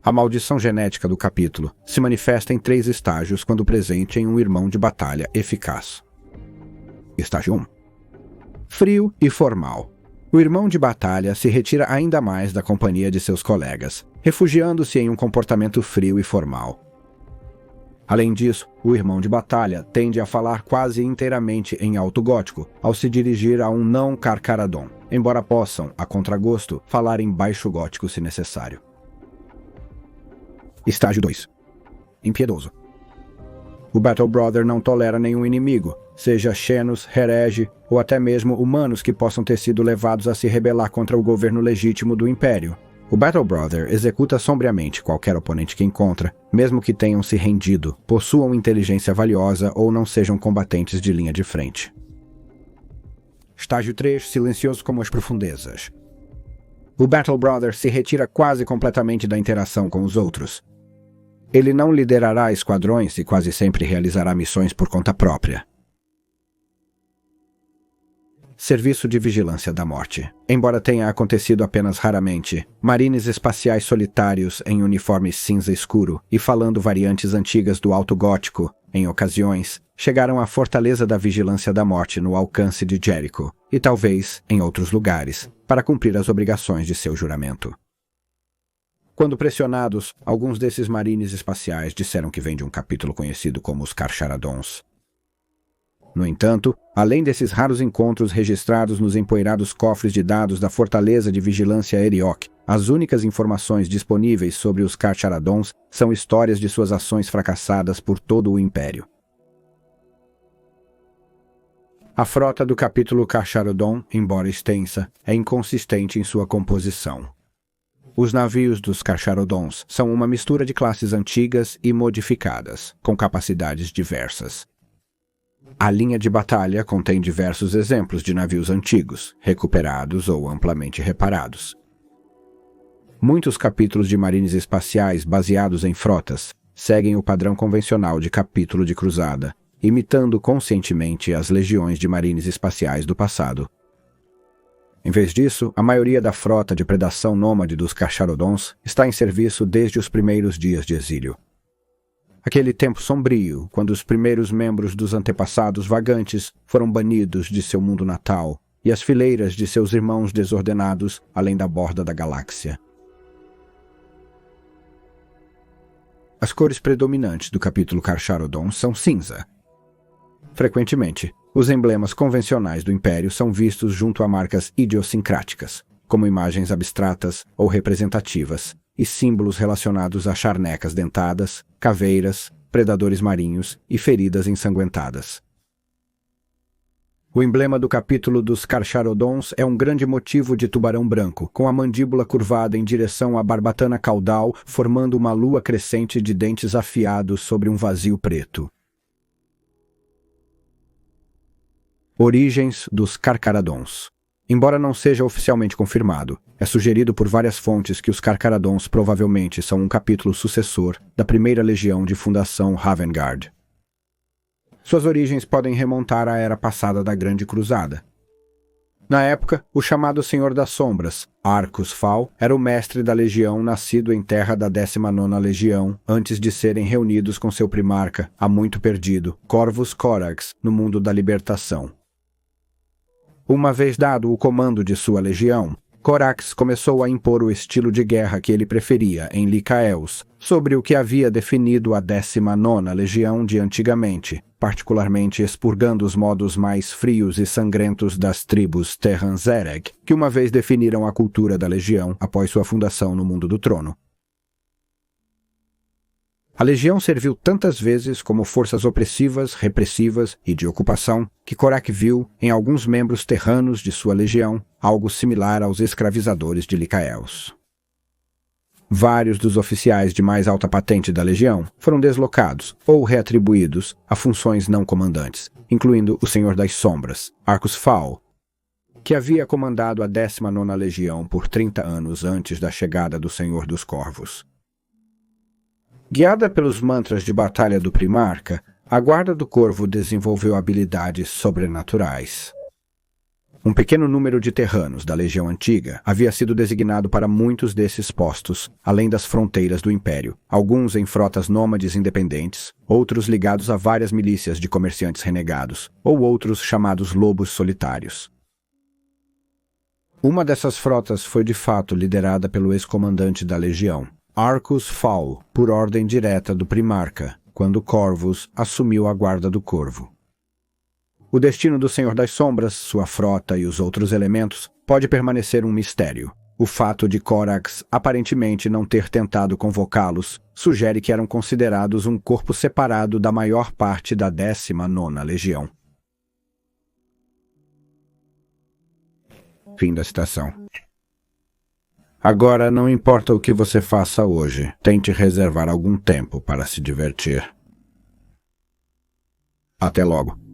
A maldição genética do capítulo se manifesta em 3 estágios quando presente em um irmão de batalha eficaz. Estágio 1. Frio e formal. O irmão de batalha se retira ainda mais da companhia de seus colegas, refugiando-se em um comportamento frio e formal. Além disso, o irmão de batalha tende a falar quase inteiramente em alto gótico ao se dirigir a um não Carcharodon, embora possam, a contragosto, falar em baixo gótico se necessário. Estágio 2. Impiedoso. O Battle Brother não tolera nenhum inimigo, seja Xenos, herege ou até mesmo humanos que possam ter sido levados a se rebelar contra o governo legítimo do Império. O Battle Brother executa sombriamente qualquer oponente que encontra, mesmo que tenham se rendido, possuam inteligência valiosa ou não sejam combatentes de linha de frente. Estágio 3, silencioso como as profundezas. O Battle Brother se retira quase completamente da interação com os outros. Ele não liderará esquadrões e quase sempre realizará missões por conta própria. Serviço de Vigilância da Morte. Embora tenha acontecido apenas raramente, marines espaciais solitários em uniforme cinza escuro e falando variantes antigas do Alto Gótico, em ocasiões, chegaram à Fortaleza da Vigilância da Morte no alcance de Jericho, e talvez em outros lugares, para cumprir as obrigações de seu juramento. Quando pressionados, alguns desses marines espaciais disseram que vêm de um capítulo conhecido como os Carcharodons. No entanto, além desses raros encontros registrados nos empoeirados cofres de dados da Fortaleza de Vigilância Eriok, as únicas informações disponíveis sobre os Carcharodons são histórias de suas ações fracassadas por todo o Império. A frota do capítulo Carcharodon, embora extensa, é inconsistente em sua composição. Os navios dos Carcharodons são uma mistura de classes antigas e modificadas, com capacidades diversas. A linha de batalha contém diversos exemplos de navios antigos, recuperados ou amplamente reparados. Muitos capítulos de marines espaciais baseados em frotas seguem o padrão convencional de capítulo de cruzada, imitando conscientemente as legiões de marines espaciais do passado. Em vez disso, a maioria da frota de predação nômade dos Carcharodons está em serviço desde os primeiros dias de exílio. Aquele tempo sombrio, quando os primeiros membros dos antepassados vagantes foram banidos de seu mundo natal e as fileiras de seus irmãos desordenados além da borda da galáxia. As cores predominantes do capítulo Carcharodon são cinza. Frequentemente, os emblemas convencionais do Império são vistos junto a marcas idiosincráticas, como imagens abstratas ou representativas, e símbolos relacionados a charnecas dentadas, caveiras, predadores marinhos e feridas ensanguentadas. O emblema do capítulo dos Carcharodons é um grande motivo de tubarão branco, com a mandíbula curvada em direção à barbatana caudal, formando uma lua crescente de dentes afiados sobre um vazio preto. Origens dos Carcharodons. Embora não seja oficialmente confirmado, é sugerido por várias fontes que os Carcharodons provavelmente são um capítulo sucessor da primeira legião de fundação Ravengard. Suas origens podem remontar à era passada da Grande Cruzada. Na época, o chamado Senhor das Sombras, Arcus Fal, era o mestre da legião nascido em terra da 19ª Legião, antes de serem reunidos com seu primarca, há muito perdido, Corvus Corax, no mundo da libertação. Uma vez dado o comando de sua legião, Corax começou a impor o estilo de guerra que ele preferia em Lycaeus, sobre o que havia definido a 19ª Legião de antigamente, particularmente expurgando os modos mais frios e sangrentos das tribos Terran Zereg, que uma vez definiram a cultura da Legião após sua fundação no Mundo do Trono. A Legião serviu tantas vezes como forças opressivas, repressivas e de ocupação que Korak viu, em alguns membros terranos de sua legião, algo similar aos escravizadores de Lycaeus. Vários dos oficiais de mais alta patente da Legião foram deslocados ou reatribuídos a funções não comandantes, incluindo o Senhor das Sombras, Arcus Fal, que havia comandado a 19ª Legião por 30 anos antes da chegada do Senhor dos Corvos. Guiada pelos mantras de batalha do Primarca, a Guarda do Corvo desenvolveu habilidades sobrenaturais. Um pequeno número de terranos da Legião Antiga havia sido designado para muitos desses postos, além das fronteiras do Império, alguns em frotas nômades independentes, outros ligados a várias milícias de comerciantes renegados, ou outros chamados lobos solitários. Uma dessas frotas foi de fato liderada pelo ex-comandante da Legião, Arcus Fal, por ordem direta do Primarca, quando Corvus assumiu a Guarda do Corvo. O destino do Senhor das Sombras, sua frota e os outros elementos pode permanecer um mistério. O fato de Corax aparentemente não ter tentado convocá-los sugere que eram considerados um corpo separado da maior parte da 19ª Legião. Fim da citação. Agora, não importa o que você faça hoje, tente reservar algum tempo para se divertir. Até logo.